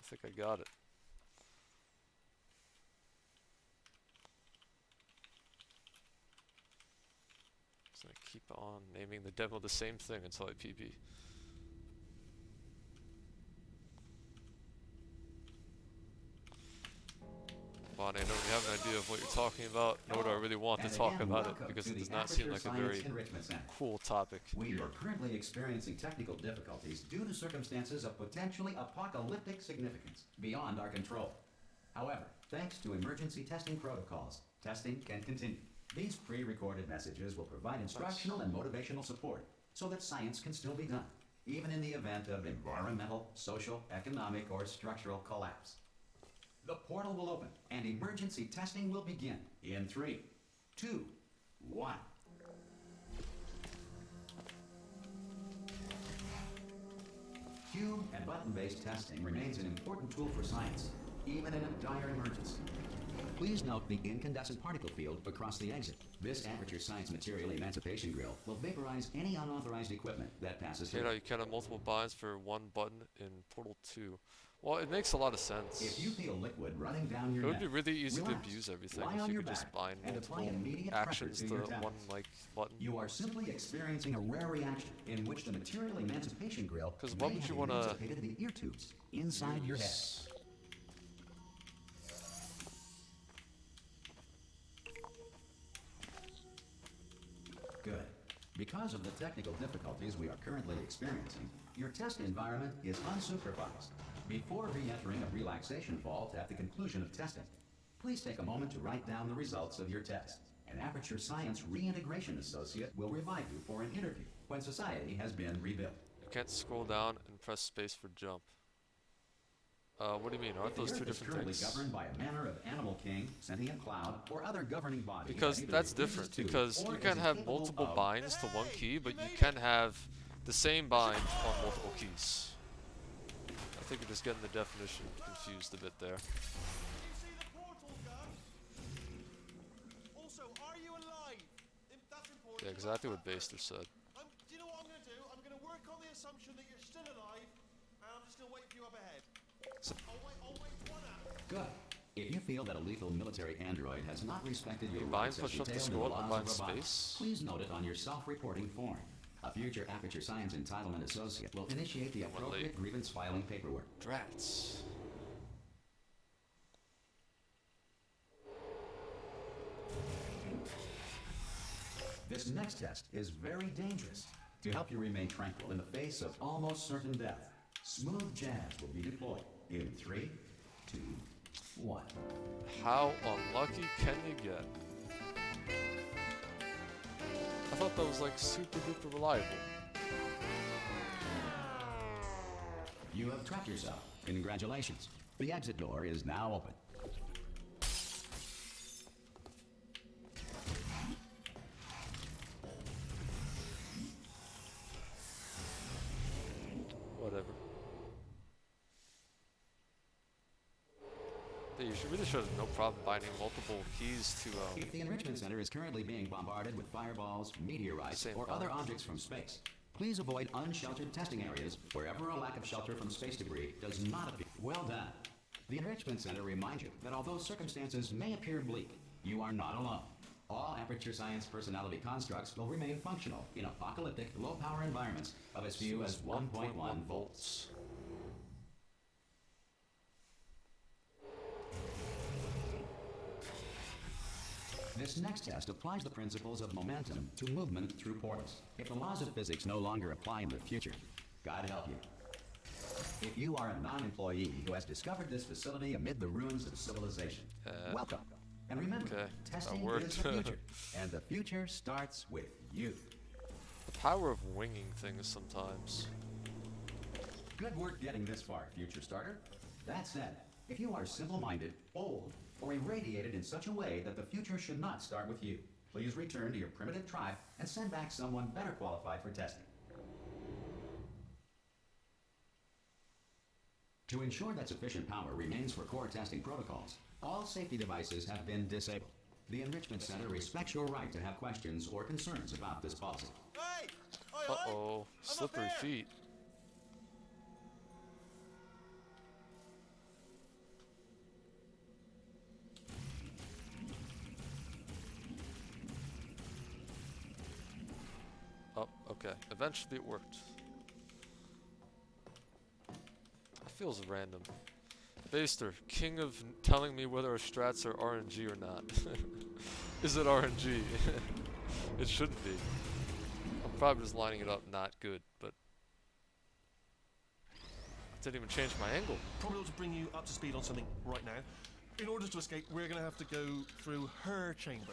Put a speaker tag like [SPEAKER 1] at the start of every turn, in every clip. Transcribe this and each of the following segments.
[SPEAKER 1] think I got it. Just gonna keep on naming the demo the same thing until I PB. Bonnie, I don't really have an idea of what you're talking about, nor do I really want to talk about it, because it does not seem like a very cool topic.
[SPEAKER 2] We are currently experiencing technical difficulties due to circumstances of potentially apocalyptic significance beyond our control. However, thanks to emergency testing protocols, testing can continue. These pre-recorded messages will provide instructional and motivational support so that science can still be done, even in the event of environmental, social, economic, or structural collapse. The portal will open and emergency testing will begin in 3, 2, 1. Cube and button-based testing remains an important tool for science, even in a dire emergency. Please note the incandescent particle field across the exit. This aperture science material emancipation grill will vaporize any unauthorized equipment that passes through.
[SPEAKER 1] You can have multiple binds for one button in Portal 2. Well, it makes a lot of sense.
[SPEAKER 2] If you feel liquid running down your
[SPEAKER 1] It would be
[SPEAKER 2] neck,
[SPEAKER 1] really easy to
[SPEAKER 2] relax,
[SPEAKER 1] abuse everything
[SPEAKER 2] lie
[SPEAKER 1] if
[SPEAKER 2] on
[SPEAKER 1] you
[SPEAKER 2] your
[SPEAKER 1] could just
[SPEAKER 2] back,
[SPEAKER 1] bind
[SPEAKER 2] and apply
[SPEAKER 1] multiple
[SPEAKER 2] immediate
[SPEAKER 1] actions
[SPEAKER 2] pressure
[SPEAKER 1] to
[SPEAKER 2] your temples.
[SPEAKER 1] one button.
[SPEAKER 2] You are simply experiencing a rare reaction in which the material emancipation grill
[SPEAKER 1] Because
[SPEAKER 2] may
[SPEAKER 1] what would
[SPEAKER 2] have
[SPEAKER 1] you want to
[SPEAKER 2] emancipated the ear tubes inside your head. Good. Because of the technical difficulties we are currently experiencing, your test environment is unsupervised. Before re-entering a relaxation vault at the conclusion of testing, please take a moment to write down the results of your test. An Aperture Science Reintegration Associate will revive you for an interview when society has been rebuilt.
[SPEAKER 1] You can't scroll down and press space for jump. What do you mean? Aren't those two different things?
[SPEAKER 2] Governed by a manner of animal king, sentient cloud, or other governing body.
[SPEAKER 1] Because that's different. Because you can have multiple binds to one key, but you can have the same bind on multiple keys. I think you're just getting the definition confused a bit there. Yeah, exactly what Baster said.
[SPEAKER 3] Do you know what I'm going to do? I'm going to work on the assumption that you're still alive, and I'm just going to wait for you up ahead. I'll wait 1 hour.
[SPEAKER 2] Good. If you feel that a lethal military android has not respected your
[SPEAKER 1] bind
[SPEAKER 2] rights as
[SPEAKER 1] push up the
[SPEAKER 2] detailed in
[SPEAKER 1] scroll
[SPEAKER 2] the
[SPEAKER 1] and
[SPEAKER 2] laws
[SPEAKER 1] bind
[SPEAKER 2] of robotics,
[SPEAKER 1] space.
[SPEAKER 2] please note it on your self-reporting form. A future Aperture Science Entitlement Associate will initiate the appropriate grievance filing paperwork.
[SPEAKER 1] Drats.
[SPEAKER 2] This next test is very dangerous. To help you remain tranquil in the face of almost certain death, smooth jazz will be deployed in 3, 2, 1.
[SPEAKER 1] How unlucky can you get? I thought that was like super duper reliable.
[SPEAKER 2] You have trapped yourself. Congratulations. The exit door is now open.
[SPEAKER 1] Whatever. Yeah, you really should have no problem binding multiple keys to
[SPEAKER 2] If the Enrichment Center is currently being bombarded with fireballs, meteorites, or other objects from space, please avoid unsheltered testing areas wherever a lack of shelter from space debris does not appear. Well done. The Enrichment Center reminds you that although circumstances may appear bleak, you are not alone. All Aperture Science personality constructs will remain functional in apocalyptic, low-power environments of as few as 1.1 volts. This next test applies the principles of momentum to movement through portals. If the laws of physics no longer apply in the future, God help you. If you are a non-employee who has discovered this facility amid the ruins of civilization, welcome. And remember, testing is the future, and the future starts with you.
[SPEAKER 1] The power of winging things sometimes.
[SPEAKER 2] Good work getting this far, future starter. That said, if you are simple-minded, bold, or irradiated in such a way that the future should not start with you, please return to your primitive tribe and send back someone better qualified for testing. To ensure that sufficient power remains for core testing protocols, all safety devices have been disabled. The Enrichment Center respects your right to have questions or concerns about this policy.
[SPEAKER 3] Hey!
[SPEAKER 1] Uh-oh. Slippery feet. Okay, eventually it worked. That feels random. Baster, king of telling me whether our strats are RNG or not. Is it RNG? It shouldn't be. I'm probably just lining it up not good, but I didn't even change my angle.
[SPEAKER 3] Probably ought to bring you up to speed on something right now. In order to escape, we're going to have to go through her chamber,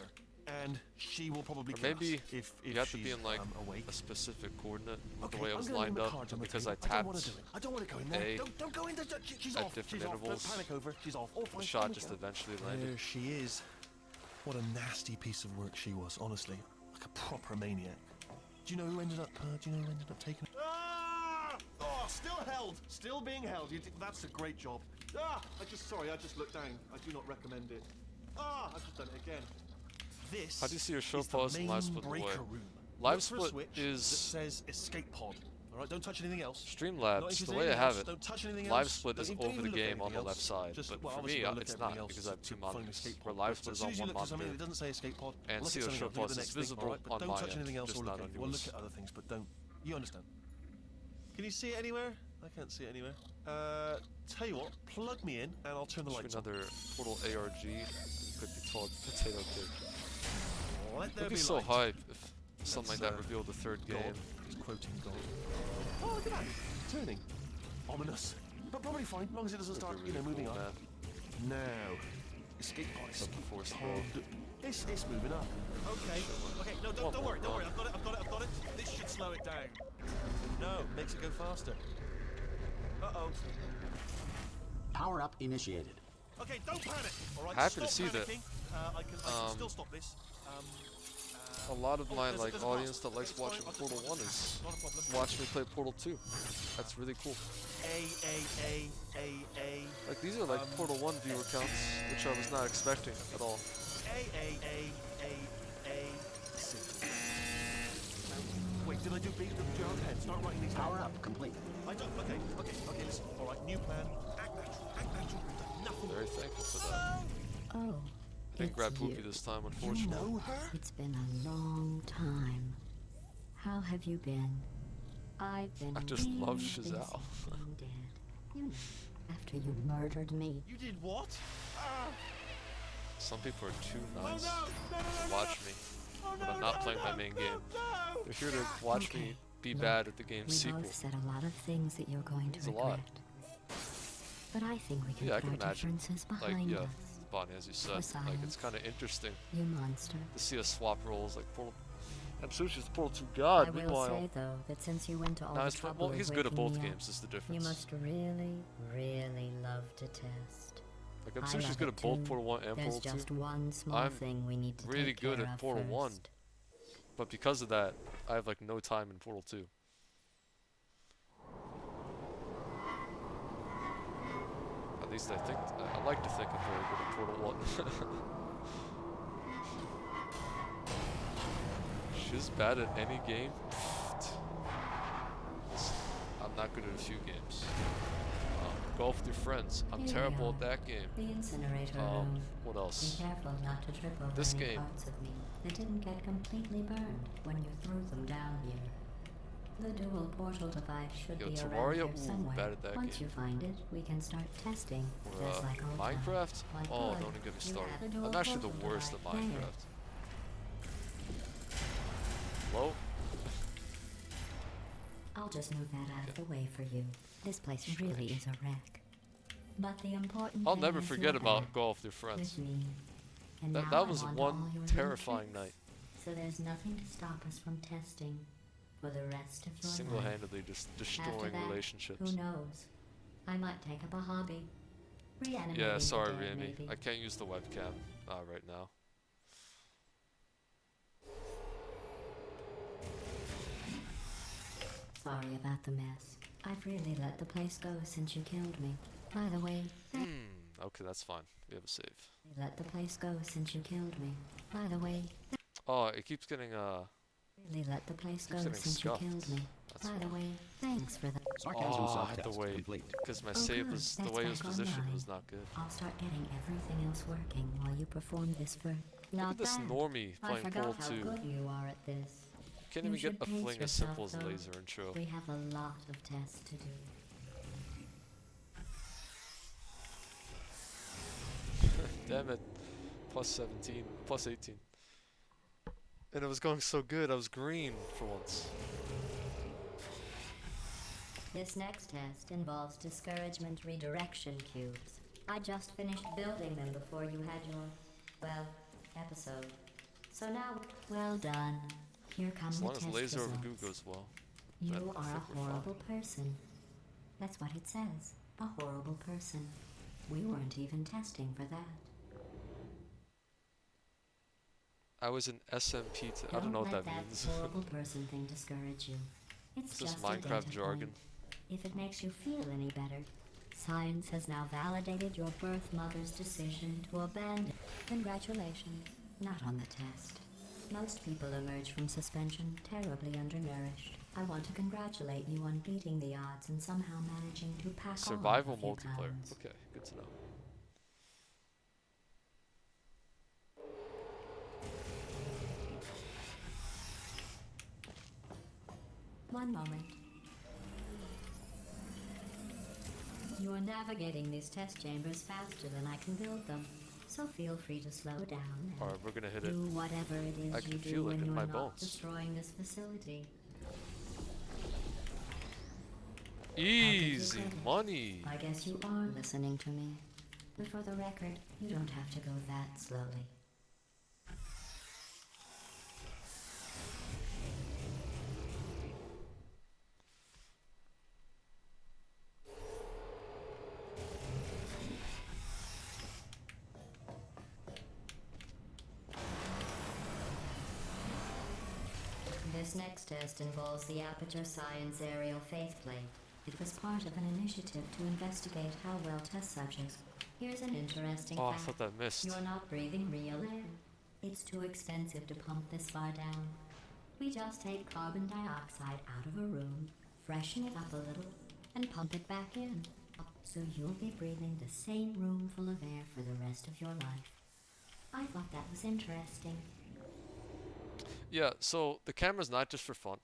[SPEAKER 3] and she will probably
[SPEAKER 1] Or
[SPEAKER 3] kill
[SPEAKER 1] maybe
[SPEAKER 3] us if
[SPEAKER 1] you have to be
[SPEAKER 3] she's,
[SPEAKER 1] in like
[SPEAKER 3] awake.
[SPEAKER 1] a specific coordinate
[SPEAKER 3] Okay,
[SPEAKER 1] the way it
[SPEAKER 3] I'm
[SPEAKER 1] was
[SPEAKER 3] gonna
[SPEAKER 1] lined
[SPEAKER 3] leave the
[SPEAKER 1] up
[SPEAKER 3] cards on the
[SPEAKER 1] because
[SPEAKER 3] table.
[SPEAKER 1] I
[SPEAKER 3] I don't want
[SPEAKER 1] tapped
[SPEAKER 3] to do it. I don't want to go in there.
[SPEAKER 1] A
[SPEAKER 3] Don't go in there. She's
[SPEAKER 1] at
[SPEAKER 3] off.
[SPEAKER 1] different
[SPEAKER 3] She's
[SPEAKER 1] intervals.
[SPEAKER 3] off. Don't panic over. She's off. Oh, fine.
[SPEAKER 1] the shot
[SPEAKER 3] fine,
[SPEAKER 1] just
[SPEAKER 3] go.
[SPEAKER 1] eventually landed.
[SPEAKER 3] There she is. What a nasty piece of work she was, honestly. Like a proper maniac. Do you know who ended up taking it? Ah! Oh, still held. Still being held. That's a great job. Ah! I just looked down. I do not recommend it. Ah! I've just done it again. This
[SPEAKER 1] How do you see your show
[SPEAKER 3] is the
[SPEAKER 1] pause and
[SPEAKER 3] main
[SPEAKER 1] live split away?
[SPEAKER 3] breaker room.
[SPEAKER 1] Live
[SPEAKER 3] Look for a
[SPEAKER 1] split
[SPEAKER 3] switch
[SPEAKER 1] is
[SPEAKER 3] that says escape pod. All right, don't touch anything else. Not
[SPEAKER 1] Streamlabs,
[SPEAKER 3] interested
[SPEAKER 1] the
[SPEAKER 3] in
[SPEAKER 1] way I
[SPEAKER 3] anything
[SPEAKER 1] have
[SPEAKER 3] else.
[SPEAKER 1] it.
[SPEAKER 3] Don't touch anything
[SPEAKER 1] Live
[SPEAKER 3] else.
[SPEAKER 1] split is
[SPEAKER 3] Don't
[SPEAKER 1] over
[SPEAKER 3] even
[SPEAKER 1] the
[SPEAKER 3] look at
[SPEAKER 1] game on
[SPEAKER 3] anything
[SPEAKER 1] the
[SPEAKER 3] else.
[SPEAKER 1] left side,
[SPEAKER 3] Just,
[SPEAKER 1] but
[SPEAKER 3] well,
[SPEAKER 1] for
[SPEAKER 3] obviously
[SPEAKER 1] me
[SPEAKER 3] we'll look
[SPEAKER 1] it's
[SPEAKER 3] at
[SPEAKER 1] not
[SPEAKER 3] everything else
[SPEAKER 1] because I have two
[SPEAKER 3] to find
[SPEAKER 1] monitors.
[SPEAKER 3] escape
[SPEAKER 1] Where
[SPEAKER 3] pod.
[SPEAKER 1] live
[SPEAKER 3] But
[SPEAKER 1] split
[SPEAKER 3] as
[SPEAKER 1] is
[SPEAKER 3] soon
[SPEAKER 1] on
[SPEAKER 3] as you
[SPEAKER 1] one
[SPEAKER 3] look at something
[SPEAKER 1] monitor.
[SPEAKER 3] that doesn't say escape pod,
[SPEAKER 1] And
[SPEAKER 3] look
[SPEAKER 1] see
[SPEAKER 3] at
[SPEAKER 1] the
[SPEAKER 3] something
[SPEAKER 1] show
[SPEAKER 3] else. Look at
[SPEAKER 1] pause
[SPEAKER 3] the
[SPEAKER 1] is
[SPEAKER 3] next thing,
[SPEAKER 1] visible
[SPEAKER 3] all right? But
[SPEAKER 1] on
[SPEAKER 3] don't
[SPEAKER 1] my
[SPEAKER 3] touch
[SPEAKER 1] end,
[SPEAKER 3] anything else
[SPEAKER 1] just
[SPEAKER 3] or look
[SPEAKER 1] not
[SPEAKER 3] at
[SPEAKER 1] on
[SPEAKER 3] it. We'll look
[SPEAKER 1] yours.
[SPEAKER 3] at other things, but don't. You understand? Can you see it anywhere? I can't see it anywhere. Tell you what, plug me in and I'll turn the
[SPEAKER 1] Should
[SPEAKER 3] lights
[SPEAKER 1] another Portal ARG could be called Potato Cake.
[SPEAKER 3] on. Let there
[SPEAKER 1] It'd be
[SPEAKER 3] be
[SPEAKER 1] so
[SPEAKER 3] light.
[SPEAKER 1] hype if something like that
[SPEAKER 3] That's,
[SPEAKER 1] revealed the third
[SPEAKER 3] God.
[SPEAKER 1] game.
[SPEAKER 3] He's quoting God. Oh, look at that. Turning. Ominous. But probably fine, as long as it doesn't start,
[SPEAKER 1] Would be really
[SPEAKER 3] moving
[SPEAKER 1] cool,
[SPEAKER 3] up.
[SPEAKER 1] man.
[SPEAKER 3] Now. Escape pod.
[SPEAKER 1] Something
[SPEAKER 3] Escape
[SPEAKER 1] forced
[SPEAKER 3] pod. It's moving up. Okay. Okay, no, don't worry, don't worry. I've got it. This should slow it down. No, makes it go faster. Uh-oh.
[SPEAKER 4] Power up initiated.
[SPEAKER 3] Okay, don't panic. All right,
[SPEAKER 1] Happy to
[SPEAKER 3] stop
[SPEAKER 1] see that.
[SPEAKER 3] panicking. I can still stop this.
[SPEAKER 1] A lot of my
[SPEAKER 3] there's
[SPEAKER 1] like
[SPEAKER 3] a
[SPEAKER 1] audience
[SPEAKER 3] blast.
[SPEAKER 1] that likes
[SPEAKER 3] It's fine,
[SPEAKER 1] watching
[SPEAKER 3] I'll just
[SPEAKER 1] Portal
[SPEAKER 3] watch
[SPEAKER 1] 1
[SPEAKER 3] it.
[SPEAKER 1] is
[SPEAKER 3] Not a problem.
[SPEAKER 1] watch me play Portal 2. That's really cool.
[SPEAKER 3] A.
[SPEAKER 1] Like these are like Portal 1 viewer counts, which I was not expecting at all.
[SPEAKER 3] Wait, did I do B? Do you have a pen? Start writing these down.
[SPEAKER 4] Power up complete.
[SPEAKER 3] I don't. Okay, listen. All right, new plan. Act natural. We've done nothing.
[SPEAKER 1] Very thankful for that.
[SPEAKER 5] Oh,
[SPEAKER 1] Didn't
[SPEAKER 5] it's
[SPEAKER 1] grab
[SPEAKER 5] you.
[SPEAKER 1] Pookie this time,
[SPEAKER 3] You
[SPEAKER 1] unfortunately.
[SPEAKER 3] know her?
[SPEAKER 5] It's been a long time. How have you been? I've been
[SPEAKER 1] I just love
[SPEAKER 5] really
[SPEAKER 1] Shazal.
[SPEAKER 5] busy being dead. You know, after you murdered me.
[SPEAKER 3] You did what?
[SPEAKER 1] Some people are too
[SPEAKER 3] Oh no!
[SPEAKER 1] nice
[SPEAKER 3] No!
[SPEAKER 1] to watch me
[SPEAKER 3] Oh,
[SPEAKER 1] when I'm not playing my main game.
[SPEAKER 3] No!
[SPEAKER 1] They're here to watch me
[SPEAKER 5] Okay,
[SPEAKER 1] be
[SPEAKER 5] look,
[SPEAKER 1] bad at the game's
[SPEAKER 5] We
[SPEAKER 1] sequel.
[SPEAKER 5] both said a lot of things that you're going to
[SPEAKER 1] It's a lot.
[SPEAKER 5] regret. But I think we can
[SPEAKER 1] Yeah, I
[SPEAKER 5] put
[SPEAKER 1] can
[SPEAKER 5] our
[SPEAKER 1] imagine.
[SPEAKER 5] differences
[SPEAKER 1] Like,
[SPEAKER 5] behind
[SPEAKER 1] yeah,
[SPEAKER 5] us.
[SPEAKER 1] Bonnie, as you said,
[SPEAKER 5] For
[SPEAKER 1] like it's
[SPEAKER 5] science.
[SPEAKER 1] kind of interesting
[SPEAKER 5] You monster.
[SPEAKER 1] to see us swap roles. Like Portal, and Sushi's Portal 2
[SPEAKER 5] I
[SPEAKER 1] God.
[SPEAKER 5] will
[SPEAKER 1] Meanwhile,
[SPEAKER 5] say though that since you went to all
[SPEAKER 1] now
[SPEAKER 5] the
[SPEAKER 1] it's
[SPEAKER 5] trouble
[SPEAKER 1] well,
[SPEAKER 5] of
[SPEAKER 1] he's good at
[SPEAKER 5] waking
[SPEAKER 1] both
[SPEAKER 5] me up,
[SPEAKER 1] games. Is the
[SPEAKER 5] you
[SPEAKER 1] difference.
[SPEAKER 5] must really, really love to test.
[SPEAKER 1] Like
[SPEAKER 5] I
[SPEAKER 1] Sushi's
[SPEAKER 5] love
[SPEAKER 1] good
[SPEAKER 5] it
[SPEAKER 1] at both
[SPEAKER 5] too.
[SPEAKER 1] Portal 1 and
[SPEAKER 5] There's
[SPEAKER 1] Portal 2.
[SPEAKER 5] just one small
[SPEAKER 1] I'm
[SPEAKER 5] thing we need to
[SPEAKER 1] really
[SPEAKER 5] take
[SPEAKER 1] good
[SPEAKER 5] care
[SPEAKER 1] at
[SPEAKER 5] of
[SPEAKER 1] Portal 1.
[SPEAKER 5] first.
[SPEAKER 1] But because of that, I have like no time in Portal 2. At least I think I like to think I'm very good at Portal 1. She's bad at any game. Listen, I'm not good at a few games. Golf with your friends. I'm
[SPEAKER 5] Here we
[SPEAKER 1] terrible
[SPEAKER 5] are.
[SPEAKER 1] at that game.
[SPEAKER 5] The incinerator room.
[SPEAKER 1] What
[SPEAKER 5] Be
[SPEAKER 1] else?
[SPEAKER 5] careful not to trip over
[SPEAKER 1] This
[SPEAKER 5] any
[SPEAKER 1] game.
[SPEAKER 5] parts of me that didn't get completely burned when you threw them down here. The dual portal device should
[SPEAKER 1] Yo,
[SPEAKER 5] be around
[SPEAKER 1] Terraria?
[SPEAKER 5] here
[SPEAKER 1] Ooh,
[SPEAKER 5] somewhere.
[SPEAKER 1] bad at that
[SPEAKER 5] Once
[SPEAKER 1] game.
[SPEAKER 5] you find it, we can start testing.
[SPEAKER 1] Or,
[SPEAKER 5] Just like old times.
[SPEAKER 1] Minecraft?
[SPEAKER 5] My
[SPEAKER 1] Oh,
[SPEAKER 5] God,
[SPEAKER 1] don't even get me
[SPEAKER 5] you
[SPEAKER 1] started.
[SPEAKER 5] have a dual
[SPEAKER 1] I'm actually the
[SPEAKER 5] portal
[SPEAKER 1] worst at
[SPEAKER 5] device. Dang it.
[SPEAKER 1] Minecraft. Hello?
[SPEAKER 5] I'll just move that out of the way for you. This place really is a wreck. But the important
[SPEAKER 1] I'll
[SPEAKER 5] thing
[SPEAKER 1] never
[SPEAKER 5] is
[SPEAKER 1] forget
[SPEAKER 5] you're
[SPEAKER 1] about
[SPEAKER 5] back
[SPEAKER 1] golf with your friends.
[SPEAKER 5] with me. And
[SPEAKER 1] That
[SPEAKER 5] now
[SPEAKER 1] was
[SPEAKER 5] I want
[SPEAKER 1] one
[SPEAKER 5] all your little
[SPEAKER 1] terrifying
[SPEAKER 5] tricks.
[SPEAKER 1] night.
[SPEAKER 5] So there's nothing to stop us from testing for the rest of your life.
[SPEAKER 1] Single-handedly just
[SPEAKER 5] After
[SPEAKER 1] destroying
[SPEAKER 5] that,
[SPEAKER 1] relationships.
[SPEAKER 5] who knows? I might take up a hobby. Reanimating
[SPEAKER 1] Yeah,
[SPEAKER 5] the
[SPEAKER 1] sorry,
[SPEAKER 5] dead,
[SPEAKER 1] Rami.
[SPEAKER 5] maybe.
[SPEAKER 1] I can't use the webcam right now.
[SPEAKER 5] Sorry about the mess. I've really let the place go since you killed me. By the way,
[SPEAKER 1] Okay, that's fine. We have a save.
[SPEAKER 5] let the place go since you killed me. By the way,
[SPEAKER 1] Oh, it keeps getting
[SPEAKER 5] really let the place go
[SPEAKER 1] Keeps getting
[SPEAKER 5] since
[SPEAKER 1] scuffed.
[SPEAKER 5] you killed me.
[SPEAKER 1] That's
[SPEAKER 5] By the way, thanks for that.
[SPEAKER 4] Sarcasm
[SPEAKER 1] Oh, I had to
[SPEAKER 4] self-test
[SPEAKER 1] wait
[SPEAKER 4] complete.
[SPEAKER 1] because my
[SPEAKER 5] Oh,
[SPEAKER 1] save
[SPEAKER 5] good.
[SPEAKER 1] was the
[SPEAKER 5] That's
[SPEAKER 1] way it was
[SPEAKER 5] back
[SPEAKER 1] positioned
[SPEAKER 5] online.
[SPEAKER 1] was not good.
[SPEAKER 5] I'll start getting everything else working while you perform this for.
[SPEAKER 1] Look
[SPEAKER 5] Not
[SPEAKER 1] at this
[SPEAKER 5] bad.
[SPEAKER 1] normie
[SPEAKER 5] I
[SPEAKER 1] playing
[SPEAKER 5] forgot
[SPEAKER 1] Portal
[SPEAKER 5] how
[SPEAKER 1] 2.
[SPEAKER 5] good you are at this.
[SPEAKER 1] can't
[SPEAKER 5] You
[SPEAKER 1] even get
[SPEAKER 5] should
[SPEAKER 1] a
[SPEAKER 5] pace
[SPEAKER 1] fling as simple
[SPEAKER 5] yourself,
[SPEAKER 1] as
[SPEAKER 5] though.
[SPEAKER 1] laser intro.
[SPEAKER 5] We have a lot of tests to do.
[SPEAKER 1] Damn it. Plus 17, plus 18. And it was going so good, I was green for once.
[SPEAKER 5] This next test involves discouragement redirection cubes. I just finished building them before you had your, well, episode. So now, well done. Here come
[SPEAKER 1] As
[SPEAKER 5] the
[SPEAKER 1] long as
[SPEAKER 5] test
[SPEAKER 1] laser over goo
[SPEAKER 5] results.
[SPEAKER 1] goes well.
[SPEAKER 5] You
[SPEAKER 1] then I
[SPEAKER 5] are
[SPEAKER 1] think
[SPEAKER 5] a
[SPEAKER 1] we're fine.
[SPEAKER 5] horrible person. That's what it says. A horrible person. We weren't even testing for that.
[SPEAKER 1] I was an SMP I don't know what that means.
[SPEAKER 5] Horrible person thing discourage you. It's
[SPEAKER 1] Is this
[SPEAKER 5] just a
[SPEAKER 1] Minecraft
[SPEAKER 5] data
[SPEAKER 1] jargon?
[SPEAKER 5] point. If it makes you feel any better, science has now validated your birth mother's decision to abandon. Congratulations. Not on the test. Most people emerge from suspension terribly undernourished. I want to congratulate you on beating the odds and somehow managing to pack
[SPEAKER 1] Survival
[SPEAKER 5] on a few
[SPEAKER 1] multiplayer.
[SPEAKER 5] pounds.
[SPEAKER 1] Okay, good to know.
[SPEAKER 5] One moment. You are navigating these test chambers faster than I can build them, so feel free to slow down and
[SPEAKER 1] Alright, we're gonna hit it.
[SPEAKER 5] do whatever it is
[SPEAKER 1] I
[SPEAKER 5] you
[SPEAKER 1] can
[SPEAKER 5] do
[SPEAKER 1] feel it
[SPEAKER 5] when
[SPEAKER 1] in
[SPEAKER 5] you're
[SPEAKER 1] my
[SPEAKER 5] not
[SPEAKER 1] bones.
[SPEAKER 5] destroying this facility.
[SPEAKER 1] Easy money!
[SPEAKER 5] I guess you are listening to me. But for the record, you don't have to go that slowly. This next test involves the Aperture Science Aerial Faithplate. It was part of an initiative to investigate how well test subjects. Here's an interesting
[SPEAKER 1] Oh, I
[SPEAKER 5] fact.
[SPEAKER 1] thought that missed.
[SPEAKER 5] You're not breathing real air. It's too expensive to pump this far down. We just take carbon dioxide out of a room, freshen it up a little, and pump it back in. So you'll be breathing the same room full of air for the rest of your life. I thought that was interesting.
[SPEAKER 1] Yeah, so the camera's not just for fun.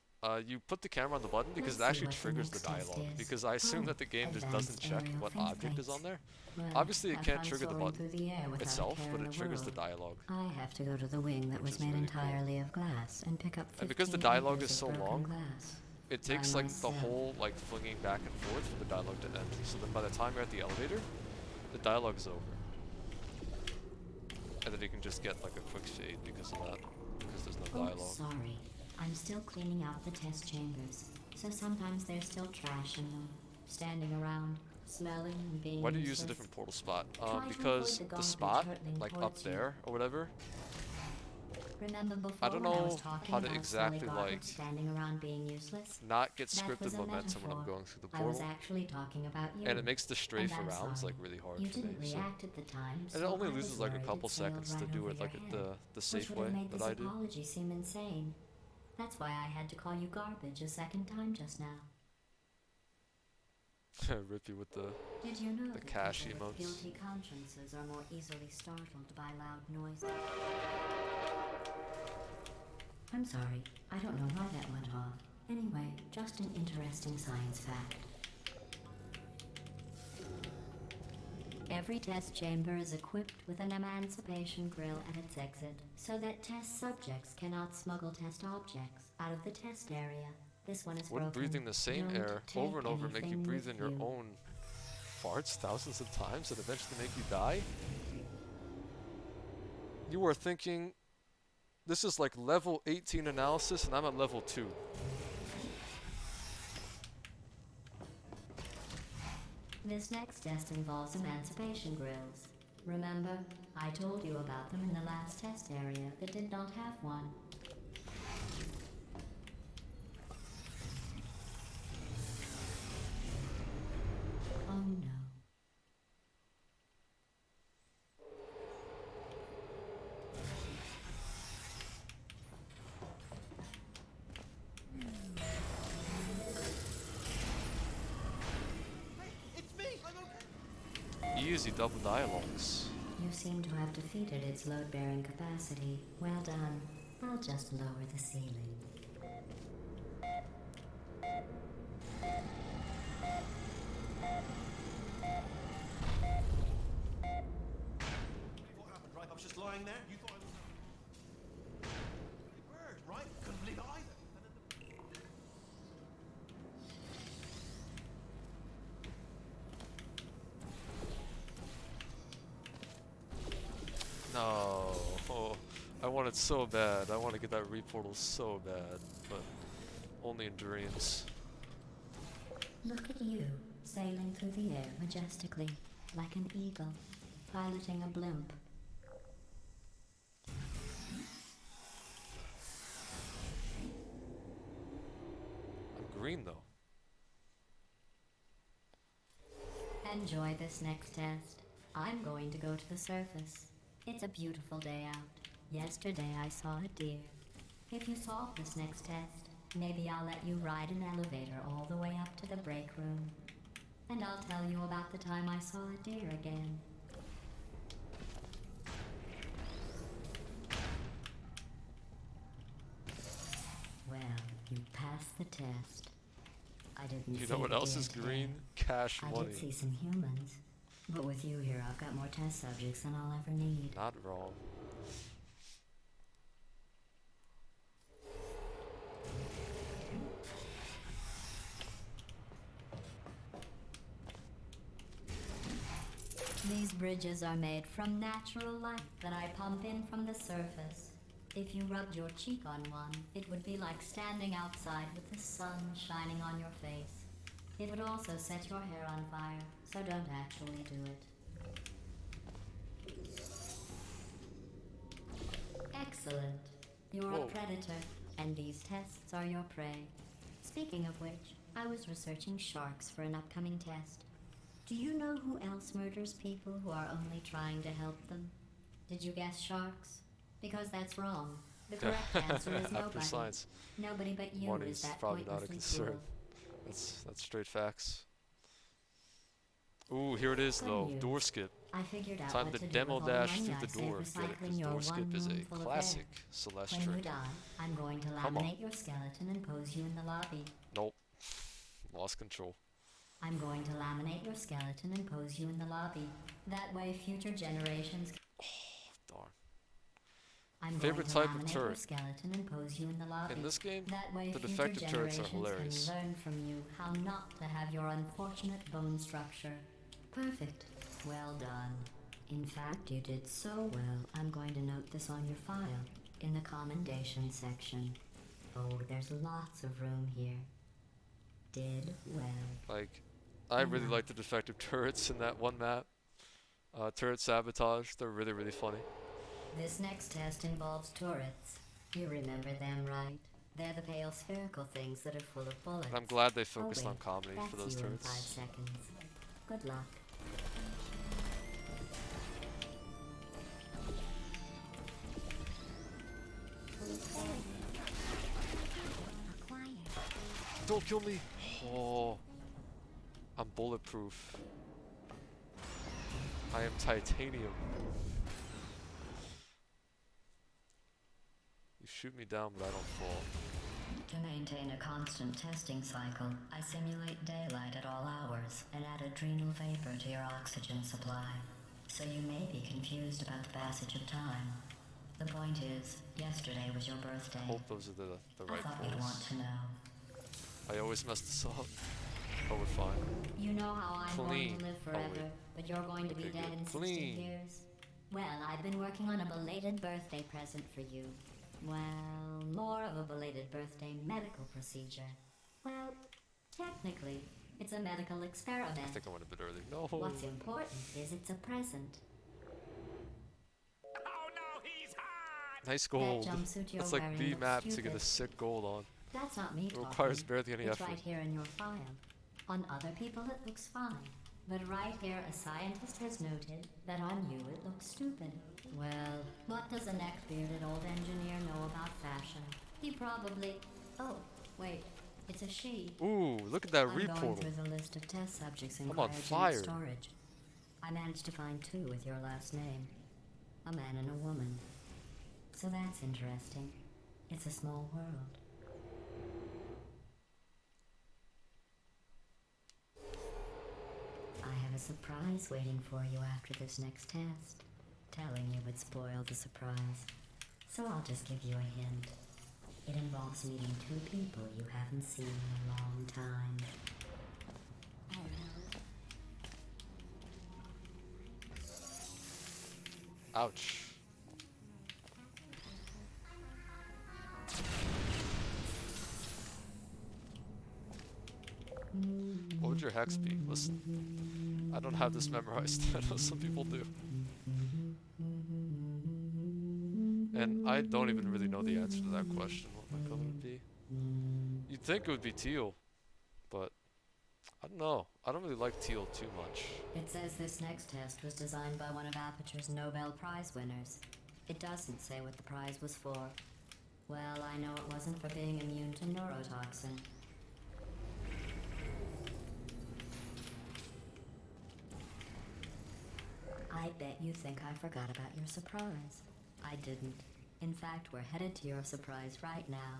[SPEAKER 1] You put the camera on the button because
[SPEAKER 5] Let's
[SPEAKER 1] it
[SPEAKER 5] see
[SPEAKER 1] actually
[SPEAKER 5] what the
[SPEAKER 1] triggers the
[SPEAKER 5] next test
[SPEAKER 1] dialogue.
[SPEAKER 5] is.
[SPEAKER 1] Because I assume
[SPEAKER 5] Oh,
[SPEAKER 1] that the game just
[SPEAKER 5] advanced
[SPEAKER 1] doesn't check
[SPEAKER 5] aerial
[SPEAKER 1] what
[SPEAKER 5] faith
[SPEAKER 1] object is
[SPEAKER 5] plates.
[SPEAKER 1] on there.
[SPEAKER 5] Well,
[SPEAKER 1] Obviously, it
[SPEAKER 5] have
[SPEAKER 1] can't
[SPEAKER 5] fun
[SPEAKER 1] trigger the
[SPEAKER 5] soaring
[SPEAKER 1] button
[SPEAKER 5] through the air without a
[SPEAKER 1] itself,
[SPEAKER 5] care
[SPEAKER 1] but
[SPEAKER 5] in
[SPEAKER 1] it
[SPEAKER 5] the
[SPEAKER 1] triggers the
[SPEAKER 5] world.
[SPEAKER 1] dialogue.
[SPEAKER 5] I have to go to the wing that
[SPEAKER 1] Which
[SPEAKER 5] was
[SPEAKER 1] is
[SPEAKER 5] made
[SPEAKER 1] really cool.
[SPEAKER 5] entirely of glass and pick up 15
[SPEAKER 1] And because the dialogue
[SPEAKER 5] acres
[SPEAKER 1] is
[SPEAKER 5] of
[SPEAKER 1] so
[SPEAKER 5] broken
[SPEAKER 1] long,
[SPEAKER 5] glass.
[SPEAKER 1] It takes
[SPEAKER 5] By
[SPEAKER 1] like the
[SPEAKER 5] myself.
[SPEAKER 1] whole like flinging back and forth for the dialogue to end. So then by the time you're at the elevator, the dialogue is over. And then you can just get like a quick fade because of that. Because there's no
[SPEAKER 5] Oh,
[SPEAKER 1] dialogue.
[SPEAKER 5] sorry. I'm still cleaning out the test chambers, so sometimes there's still trash in them, standing around, smelling and being
[SPEAKER 1] Why do you use a
[SPEAKER 5] useless.
[SPEAKER 1] different portal spot?
[SPEAKER 5] Try to
[SPEAKER 1] Because
[SPEAKER 5] avoid the
[SPEAKER 1] the
[SPEAKER 5] garbage
[SPEAKER 1] spot,
[SPEAKER 5] hurtling
[SPEAKER 1] like up
[SPEAKER 5] towards you.
[SPEAKER 1] there or whatever,
[SPEAKER 5] Remember before
[SPEAKER 1] I don't
[SPEAKER 5] when I was
[SPEAKER 1] know
[SPEAKER 5] talking
[SPEAKER 1] how to
[SPEAKER 5] about
[SPEAKER 1] exactly,
[SPEAKER 5] silly garbage
[SPEAKER 1] like,
[SPEAKER 5] standing around being useless?
[SPEAKER 1] not get
[SPEAKER 5] That
[SPEAKER 1] scripted
[SPEAKER 5] was a
[SPEAKER 1] momentum when I'm
[SPEAKER 5] metaphor.
[SPEAKER 1] going through the
[SPEAKER 5] I was
[SPEAKER 1] portal.
[SPEAKER 5] actually talking about you.
[SPEAKER 1] And it makes the strafe
[SPEAKER 5] and I'm
[SPEAKER 1] arounds like
[SPEAKER 5] sorry.
[SPEAKER 1] really hard
[SPEAKER 5] You
[SPEAKER 1] for me.
[SPEAKER 5] didn't
[SPEAKER 1] So.
[SPEAKER 5] react at the time,
[SPEAKER 1] And
[SPEAKER 5] so
[SPEAKER 1] it only
[SPEAKER 5] I was
[SPEAKER 1] loses like a
[SPEAKER 5] worried
[SPEAKER 1] couple
[SPEAKER 5] it sailed
[SPEAKER 1] seconds
[SPEAKER 5] right
[SPEAKER 1] to do
[SPEAKER 5] over
[SPEAKER 1] it like
[SPEAKER 5] your
[SPEAKER 1] at
[SPEAKER 5] head,
[SPEAKER 1] the safe
[SPEAKER 5] which
[SPEAKER 1] way
[SPEAKER 5] would have made
[SPEAKER 1] that
[SPEAKER 5] this
[SPEAKER 1] I do.
[SPEAKER 5] apology seem insane. That's why I had to call you garbage a second time just now.
[SPEAKER 1] Rippy with the
[SPEAKER 5] Did you know that
[SPEAKER 1] cash
[SPEAKER 5] people with
[SPEAKER 1] emotes.
[SPEAKER 5] guilty consciences are more easily startled by loud noises? I'm sorry, I don't know why that went off. Anyway, just an interesting science fact. Every test chamber is equipped with an emancipation grill at its exit, so that test subjects cannot smuggle test objects out of the test area. This one is
[SPEAKER 1] Wouldn't
[SPEAKER 5] broken.
[SPEAKER 1] breathing the same
[SPEAKER 5] Don't
[SPEAKER 1] air
[SPEAKER 5] take
[SPEAKER 1] over and over make you
[SPEAKER 5] anything
[SPEAKER 1] breathe
[SPEAKER 5] with
[SPEAKER 1] in your
[SPEAKER 5] you.
[SPEAKER 1] own farts thousands of times that eventually make you die? You are thinking this is like level 18 analysis and I'm at level 2.
[SPEAKER 5] This next test involves emancipation grills. Remember, I told you about them in the last test area that did not have one. Oh no.
[SPEAKER 3] It's me! I'm okay.
[SPEAKER 1] Easy double dialogues.
[SPEAKER 5] You seem to have defeated its load-bearing capacity. Well done. I'll just lower the ceiling.
[SPEAKER 3] flying there? You thought I was a bird, right? Couldn't believe it either.
[SPEAKER 1] No. Oh, I want it so bad. I want to get that reportal so bad, but only in dreams.
[SPEAKER 5] Look at you, sailing through the air majestically, like an eagle, piloting a blimp.
[SPEAKER 1] I'm green though.
[SPEAKER 5] Enjoy this next test. I'm going to go to the surface. It's a beautiful day out. Yesterday I saw a deer. If you solve this next test, maybe I'll let you ride an elevator all the way up to the break room. And I'll tell you about the time I saw a deer again. Well, you passed the test. I didn't
[SPEAKER 1] You
[SPEAKER 5] see
[SPEAKER 1] know what
[SPEAKER 5] a
[SPEAKER 1] else
[SPEAKER 5] deer
[SPEAKER 1] is
[SPEAKER 5] today.
[SPEAKER 1] green? Cash
[SPEAKER 5] I
[SPEAKER 1] money.
[SPEAKER 5] did see some humans. But with you here, I've got more test subjects than I'll ever need.
[SPEAKER 1] Not wrong.
[SPEAKER 5] These bridges are made from natural light that I pump in from the surface. If you rubbed your cheek on one, it would be like standing outside with the sun shining on your face. It would also set your hair on fire, so don't actually do it. Excellent. You're
[SPEAKER 1] Whoa.
[SPEAKER 5] a predator, and these tests are your prey. Speaking of which, I was researching sharks for an upcoming test. Do you know who else murders people who are only trying to help them? Did you guess sharks? Because that's wrong. The correct answer is
[SPEAKER 1] After
[SPEAKER 5] nobody.
[SPEAKER 1] science,
[SPEAKER 5] Nobody but you is
[SPEAKER 1] money's
[SPEAKER 5] that
[SPEAKER 1] probably not a
[SPEAKER 5] pointlessly
[SPEAKER 1] concern.
[SPEAKER 5] cruel.
[SPEAKER 1] That's straight facts. Ooh, here it is
[SPEAKER 5] Good
[SPEAKER 1] though.
[SPEAKER 5] news.
[SPEAKER 1] Door skip.
[SPEAKER 5] I figured out
[SPEAKER 1] Time
[SPEAKER 5] what
[SPEAKER 1] to
[SPEAKER 5] to do
[SPEAKER 1] demo
[SPEAKER 5] with all the
[SPEAKER 1] dash
[SPEAKER 5] money
[SPEAKER 1] through
[SPEAKER 5] I
[SPEAKER 1] the
[SPEAKER 5] saved
[SPEAKER 1] door. Get it?
[SPEAKER 5] recycling
[SPEAKER 1] Because
[SPEAKER 5] your
[SPEAKER 1] door skip
[SPEAKER 5] one
[SPEAKER 1] is
[SPEAKER 5] room
[SPEAKER 1] a
[SPEAKER 5] full of
[SPEAKER 1] classic
[SPEAKER 5] air.
[SPEAKER 1] Celeste
[SPEAKER 5] When you
[SPEAKER 1] trick.
[SPEAKER 5] die, I'm going to
[SPEAKER 1] Come on.
[SPEAKER 5] laminate your skeleton and pose you in the lobby.
[SPEAKER 1] Nope. Lost control.
[SPEAKER 5] I'm going to laminate your skeleton and pose you in the lobby. That way future generations...
[SPEAKER 1] Darn.
[SPEAKER 5] I'm
[SPEAKER 1] Favorite
[SPEAKER 5] going to
[SPEAKER 1] type of
[SPEAKER 5] laminate your
[SPEAKER 1] turret?
[SPEAKER 5] skeleton and pose you in the lobby.
[SPEAKER 1] In this game,
[SPEAKER 5] That way
[SPEAKER 1] the
[SPEAKER 5] future
[SPEAKER 1] defective turrets are
[SPEAKER 5] generations
[SPEAKER 1] hilarious.
[SPEAKER 5] can learn from you how not to have your unfortunate bone structure. Perfect. Well done. In fact, you did so well, I'm going to note this on your file, in the commendation section. Oh, there's lots of room here. Did well.
[SPEAKER 1] Like, I really like the defective turrets in that one map. Turret sabotage. They're really, really funny.
[SPEAKER 5] This next test involves turrets. You remember them, right? They're the pale spherical things that are full of bullets.
[SPEAKER 1] And I'm glad they
[SPEAKER 5] Oh,
[SPEAKER 1] focused
[SPEAKER 5] wait,
[SPEAKER 1] on comedy for
[SPEAKER 5] that's
[SPEAKER 1] those
[SPEAKER 5] you in 5
[SPEAKER 1] turrets.
[SPEAKER 5] seconds. Good luck.
[SPEAKER 1] Don't kill me! Oh, I'm bulletproof. I am titanium. You shoot me down, but I don't fall.
[SPEAKER 5] To maintain a constant testing cycle, I simulate daylight at all hours and add adrenal vapor to your oxygen supply. So you may be confused about the passage of time. The point is, yesterday was your birthday.
[SPEAKER 1] Hope those are the
[SPEAKER 5] I
[SPEAKER 1] right
[SPEAKER 5] thought you'd want
[SPEAKER 1] pulls.
[SPEAKER 5] to know.
[SPEAKER 1] I always mess this up. But we're fine.
[SPEAKER 5] You know how I'm
[SPEAKER 1] Clean.
[SPEAKER 5] going to live
[SPEAKER 1] Oh,
[SPEAKER 5] forever,
[SPEAKER 1] wait.
[SPEAKER 5] but you're going to be
[SPEAKER 1] Okay,
[SPEAKER 5] dead
[SPEAKER 1] good.
[SPEAKER 5] in 60
[SPEAKER 1] Clean.
[SPEAKER 5] years? Well, I've been working on a belated birthday present for you. Well, more of a belated birthday medical procedure. Well, technically, it's a medical experiment.
[SPEAKER 1] I think I went a bit early. No.
[SPEAKER 5] What's important is it's a present.
[SPEAKER 1] Nice gold.
[SPEAKER 5] jumpsuit you're
[SPEAKER 1] That's like
[SPEAKER 5] wearing
[SPEAKER 1] the
[SPEAKER 5] looks
[SPEAKER 1] map to get
[SPEAKER 5] stupid.
[SPEAKER 1] a sick gold on.
[SPEAKER 5] That's not me
[SPEAKER 1] It
[SPEAKER 5] talking.
[SPEAKER 1] requires barely any
[SPEAKER 5] it's
[SPEAKER 1] effort.
[SPEAKER 5] right here in your file. On other people it looks fine. But right here a scientist has noted that on you it looks stupid. Well, what does a neck-bearded old engineer know about fashion? He probably... Oh, wait. It's a she.
[SPEAKER 1] Ooh, look at that
[SPEAKER 5] I'm going
[SPEAKER 1] reportal.
[SPEAKER 5] through the list of test subjects in
[SPEAKER 1] I'm on
[SPEAKER 5] cryogenic
[SPEAKER 1] fire.
[SPEAKER 5] storage. I managed to find 2 with your last name. A man and a woman. So that's interesting. It's a small world. I have a surprise waiting for you after this next test. Telling you would spoil the surprise. So I'll just give you a hint. It involves meeting two people you haven't seen in a long time.
[SPEAKER 1] Ouch. What would your hex be? Listen, I don't have this memorized. I know some people do. And I don't even really know the answer to that question. What my color would be? You'd think it would be teal, but I don't know. I don't really like teal too much.
[SPEAKER 5] It says this next test was designed by one of Aperture's Nobel Prize winners. It doesn't say what the prize was for. Well, I know it wasn't for being immune to neurotoxin. I bet you think I forgot about your surprise. I didn't. In fact, we're headed to your surprise right now.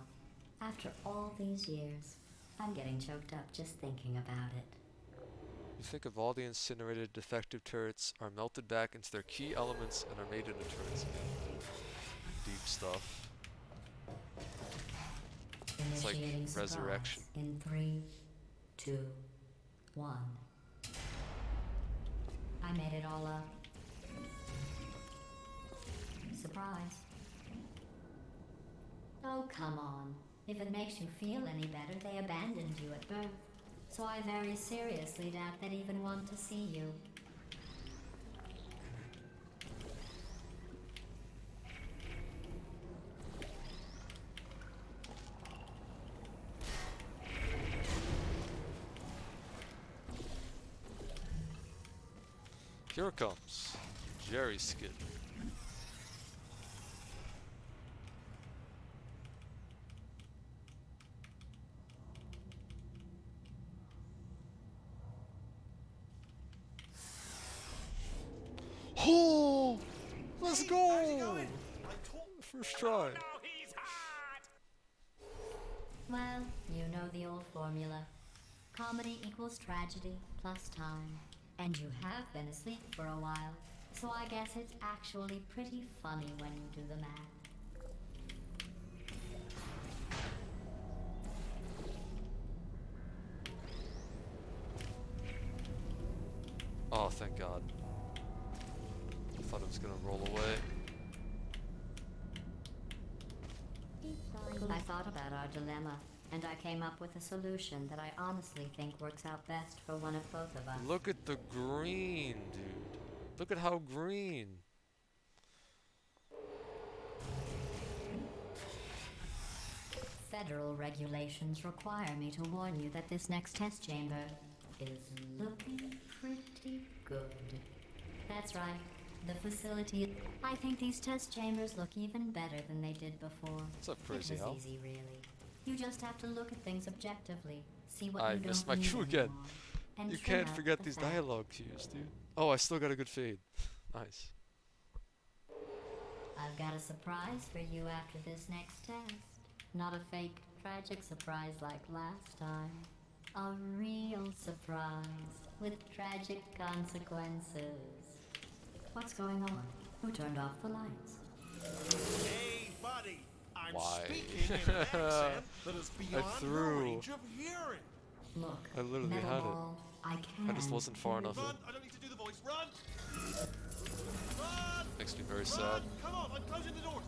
[SPEAKER 5] After all these years, I'm getting choked up just thinking about it.
[SPEAKER 1] You think of all the incinerated defective turrets are melted back into their key elements and are made into turrets again. Deep stuff. It's like
[SPEAKER 5] Initiating surprise
[SPEAKER 1] resurrection.
[SPEAKER 5] in 3, 2, 1. I made it all up. Surprise. Oh, come on. If it makes you feel any better, they abandoned you at birth. So I very seriously doubt they'd even want to see you.
[SPEAKER 1] Here it comes. Jerry Skid. Oh! Let's go! First try.
[SPEAKER 5] Well, you know the old formula. Comedy equals tragedy plus time. And you have been asleep for a while, so I guess it's actually pretty funny when you do the math.
[SPEAKER 1] Oh, thank God. I thought it was gonna roll away.
[SPEAKER 5] I thought about our dilemma, and I came up with a solution that I honestly think works out best for one of both of us.
[SPEAKER 1] Look at the green, dude. Look at how green.
[SPEAKER 5] Federal regulations require me to warn you that this next test chamber is looking pretty good. That's right. The facility... I think these test chambers look even better than they did before.
[SPEAKER 1] What's up, Crazy
[SPEAKER 5] It
[SPEAKER 1] Hell?
[SPEAKER 5] was easy, really. You just have to look at things objectively, see what
[SPEAKER 1] I
[SPEAKER 5] you
[SPEAKER 1] missed
[SPEAKER 5] don't
[SPEAKER 1] my
[SPEAKER 5] need
[SPEAKER 1] cue again.
[SPEAKER 5] anymore, and
[SPEAKER 1] You
[SPEAKER 5] trim
[SPEAKER 1] can't
[SPEAKER 5] out
[SPEAKER 1] forget
[SPEAKER 5] the
[SPEAKER 1] these
[SPEAKER 5] fat.
[SPEAKER 1] dialogue cues, dude. Oh, I still got a good fade. Nice.
[SPEAKER 5] I've got a surprise for you after this next test. Not a fake, tragic surprise like last time. A real surprise with tragic consequences. What's going on? Who turned off the lights?
[SPEAKER 3] Hey, buddy. I'm
[SPEAKER 1] Why?
[SPEAKER 3] speaking in an accent that is beyond the
[SPEAKER 1] threw.
[SPEAKER 3] range of hearing.
[SPEAKER 5] Look,
[SPEAKER 1] I literally
[SPEAKER 5] Metal
[SPEAKER 1] had it.
[SPEAKER 5] Ball, I can.
[SPEAKER 1] I just wasn't far enough
[SPEAKER 3] Run!
[SPEAKER 1] in.
[SPEAKER 3] I don't need to do the voice. Run! Run!
[SPEAKER 1] Makes me very
[SPEAKER 3] Run!
[SPEAKER 1] sad.
[SPEAKER 3] Come on, I'm closing the doors.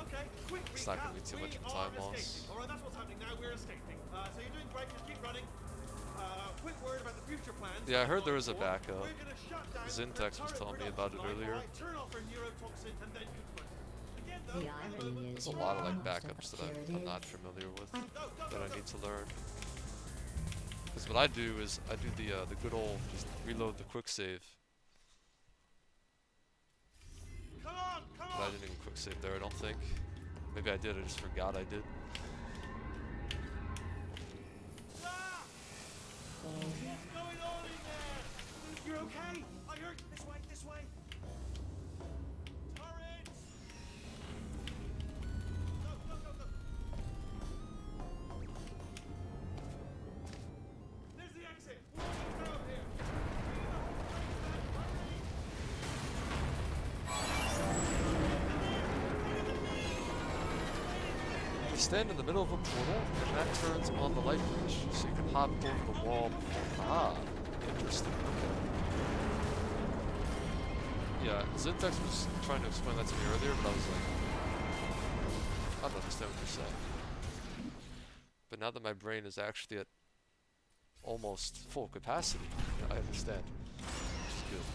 [SPEAKER 3] Okay, quick
[SPEAKER 1] It's not gonna
[SPEAKER 3] recap.
[SPEAKER 1] be too much of a
[SPEAKER 3] We
[SPEAKER 1] time
[SPEAKER 3] are
[SPEAKER 1] loss.
[SPEAKER 3] escaping. All right, that's what's happening now. We're escaping. So you're doing great. Just keep running. Quick word about the future plans.
[SPEAKER 1] Yeah, I heard there was a backup.
[SPEAKER 3] We're gonna shut down
[SPEAKER 1] Zintex was telling me about it earlier.
[SPEAKER 3] Alright, turn off our neurotoxin and then confront. Again, though,
[SPEAKER 5] The
[SPEAKER 3] at the
[SPEAKER 5] irony
[SPEAKER 3] moment,
[SPEAKER 5] is
[SPEAKER 1] There's a
[SPEAKER 5] you're
[SPEAKER 1] lot of like
[SPEAKER 5] almost
[SPEAKER 1] backups
[SPEAKER 5] up.
[SPEAKER 1] that
[SPEAKER 5] Here it
[SPEAKER 1] I'm not
[SPEAKER 5] is.
[SPEAKER 1] familiar with
[SPEAKER 3] Go, go,
[SPEAKER 1] that
[SPEAKER 3] go,
[SPEAKER 1] I
[SPEAKER 3] go.
[SPEAKER 1] need to learn. Because what I do is I do the good old just reload the quick save.
[SPEAKER 3] Come on, come
[SPEAKER 1] But I
[SPEAKER 3] on.
[SPEAKER 1] didn't even quick save there, I don't think. Maybe I did, I just forgot I did.
[SPEAKER 3] Ah! What's going on in there? You're okay? I heard this way, this way. Turrets! Go, go, go, go. There's the exit. We're on the ground here. Clear the whole place, man. Hurry!
[SPEAKER 1] Stand in the middle of a portal, and that turns on the light bridge, so you can hop over the wall before. Ah, interesting. Okay. Yeah, Zintex was trying to explain that to me earlier, but I was like, I don't understand what you're saying. But now that my brain is actually at almost full capacity, I understand, which is good.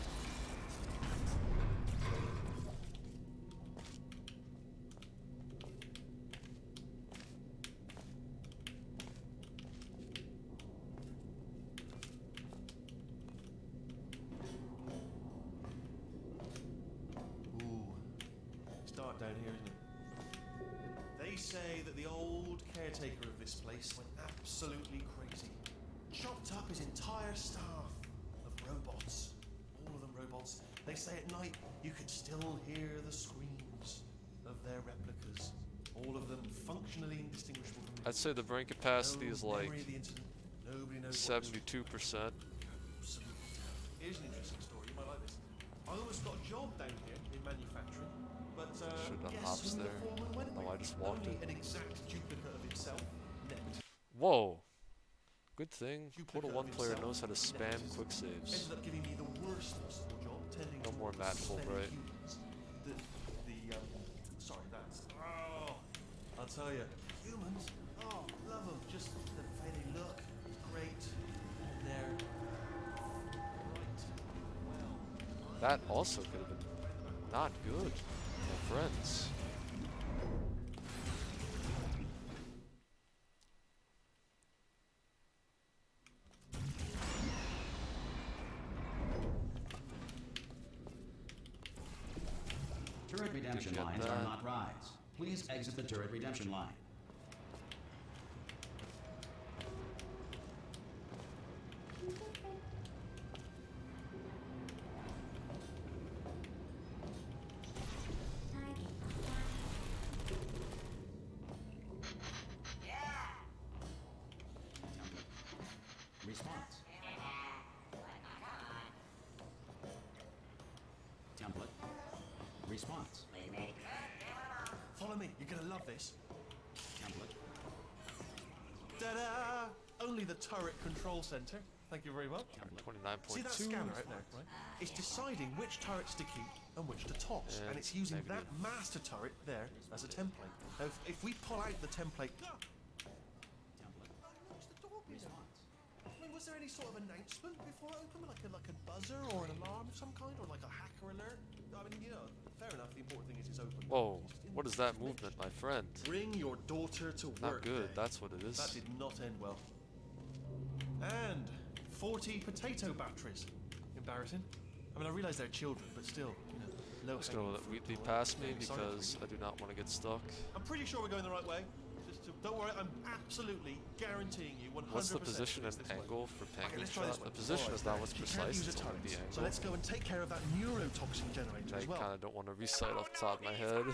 [SPEAKER 3] Down here, isn't it? They say that the old caretaker of this place went absolutely crazy. Chopped up his entire staff of robots. All of them robots. They say at night you could still hear the screams of their replicas. All of them functionally indistinguishable from
[SPEAKER 1] I'd say the brain capacity is like
[SPEAKER 3] memory of the incident. Nobody knows
[SPEAKER 1] 72%.
[SPEAKER 3] Here's an interesting story. You might like this. I almost got a job down here in manufacturing. But
[SPEAKER 1] Should have
[SPEAKER 3] guess
[SPEAKER 1] hops
[SPEAKER 3] who the
[SPEAKER 1] there.
[SPEAKER 3] foreman went
[SPEAKER 1] Oh,
[SPEAKER 3] with?
[SPEAKER 1] I just walked
[SPEAKER 3] Only
[SPEAKER 1] it.
[SPEAKER 3] an exact duplicate of himself.
[SPEAKER 1] Whoa! Good thing Portal
[SPEAKER 3] Duplicate
[SPEAKER 1] 1
[SPEAKER 3] of
[SPEAKER 1] player
[SPEAKER 3] himself.
[SPEAKER 1] knows how to spam quick saves.
[SPEAKER 3] Ended up giving me the worst possible job, tending
[SPEAKER 1] No
[SPEAKER 3] to
[SPEAKER 1] more Matt
[SPEAKER 3] pathetic
[SPEAKER 1] Fulbright.
[SPEAKER 3] humans. Sorry, that's. Oh, I'll tell you, humans. Oh, love them. Just the way they look, great. They're right. Well.
[SPEAKER 1] That also could have been not good, my friends.
[SPEAKER 2] Turret redemption
[SPEAKER 1] Get
[SPEAKER 2] lines
[SPEAKER 1] that.
[SPEAKER 2] are not rides. Please exit the turret redemption line. Response. Template. Response.
[SPEAKER 3] Follow me. You're gonna love this.
[SPEAKER 2] Template.
[SPEAKER 3] Ta-da! Only the turret control center. Thank you very much. See that
[SPEAKER 1] 29.2.
[SPEAKER 3] scanner out there, right? It's deciding which turrets to keep and which to toss, and it's using
[SPEAKER 1] Negative.
[SPEAKER 3] that master turret there as a template. Now, if we pull out the template,
[SPEAKER 2] Template.
[SPEAKER 3] what's the door being
[SPEAKER 2] Response.
[SPEAKER 3] I mean, was there any sort of announcement before it opened, like a buzzer or an alarm of some kind, or like a hacker alert? I mean, you know, fair enough. The important thing is it's open.
[SPEAKER 1] Whoa,
[SPEAKER 3] It's just in
[SPEAKER 1] what is that movement, my friend?
[SPEAKER 3] Bring your daughter to
[SPEAKER 1] Not
[SPEAKER 3] work.
[SPEAKER 1] good,
[SPEAKER 3] day.
[SPEAKER 1] that's what it is.
[SPEAKER 3] That did not end well. And 40 potato batteries. Embarrassing. I mean, I realize they're children, but still, you know, low
[SPEAKER 1] I'm just gonna let Wheatley pass me because I do not want to get stuck.
[SPEAKER 3] I'm pretty sure we're going the right way. Don't worry, I'm absolutely guaranteeing you 100%.
[SPEAKER 1] What's the position and
[SPEAKER 3] it's this way.
[SPEAKER 1] angle for
[SPEAKER 3] Okay,
[SPEAKER 1] penguin
[SPEAKER 3] let's try this
[SPEAKER 1] shot?
[SPEAKER 3] one.
[SPEAKER 1] The position is not what's
[SPEAKER 3] You can't
[SPEAKER 1] precise,
[SPEAKER 3] use
[SPEAKER 1] it's
[SPEAKER 3] a
[SPEAKER 1] only the
[SPEAKER 3] turret,
[SPEAKER 1] angle.
[SPEAKER 3] so let's go and take care of that neurotoxin generator
[SPEAKER 1] I
[SPEAKER 3] as well.
[SPEAKER 1] kind of don't want to recite off the top of my head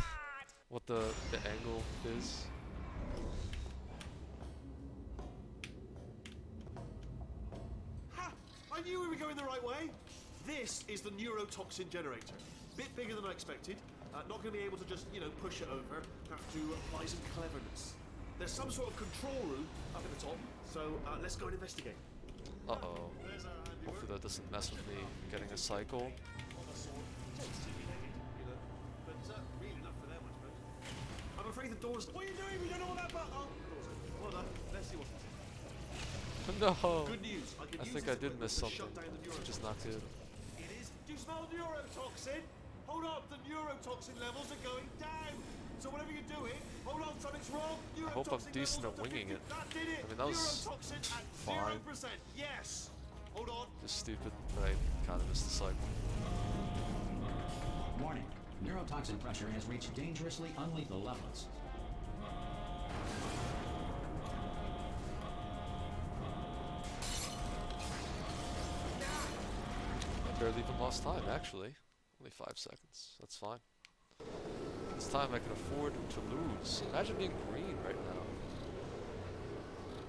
[SPEAKER 1] what the angle is.
[SPEAKER 3] Ha! I knew we were going the right way. This is the neurotoxin generator. Bit bigger than I expected. Not going to be able to just, you know, push it over. Have to apply some cleverness. There's some sort of control room up at the top, so let's go and investigate.
[SPEAKER 1] Uh-oh.
[SPEAKER 3] There's our handiwork.
[SPEAKER 1] Hopefully that doesn't mess with me getting a cycle.
[SPEAKER 3] Of a sort. Takes TV-naked, you know. But really enough for them, I suppose. I'm afraid the door's... What are you doing? We don't know what that button... Oh, the door's open. Well done. Let's see what's...
[SPEAKER 1] No!
[SPEAKER 3] Good news.
[SPEAKER 1] I
[SPEAKER 3] use
[SPEAKER 1] think
[SPEAKER 3] this
[SPEAKER 1] I did
[SPEAKER 3] equipment
[SPEAKER 1] miss
[SPEAKER 3] to
[SPEAKER 1] something,
[SPEAKER 3] shut down the
[SPEAKER 1] which is not good.
[SPEAKER 3] It is. Do you smell neurotoxin? Hold up, the neurotoxin levels are going down. So whatever you're doing, hold on, something's wrong.
[SPEAKER 1] I hope I'm
[SPEAKER 3] Neurotoxin
[SPEAKER 1] decent
[SPEAKER 3] levels
[SPEAKER 1] at
[SPEAKER 3] up to
[SPEAKER 1] winging
[SPEAKER 3] 50.
[SPEAKER 1] it.
[SPEAKER 3] That did it.
[SPEAKER 1] I mean, that was
[SPEAKER 3] Neurotoxin at
[SPEAKER 1] fine.
[SPEAKER 3] 0%. Yes. Hold on.
[SPEAKER 1] Just stupid, but I kind of missed the cycle.
[SPEAKER 2] Warning. Neurotoxin pressure has reached dangerously unlethal levels.
[SPEAKER 1] I barely even lost time, actually. Only 5 seconds. That's fine. It's time I can afford to lose. Imagine being green right now.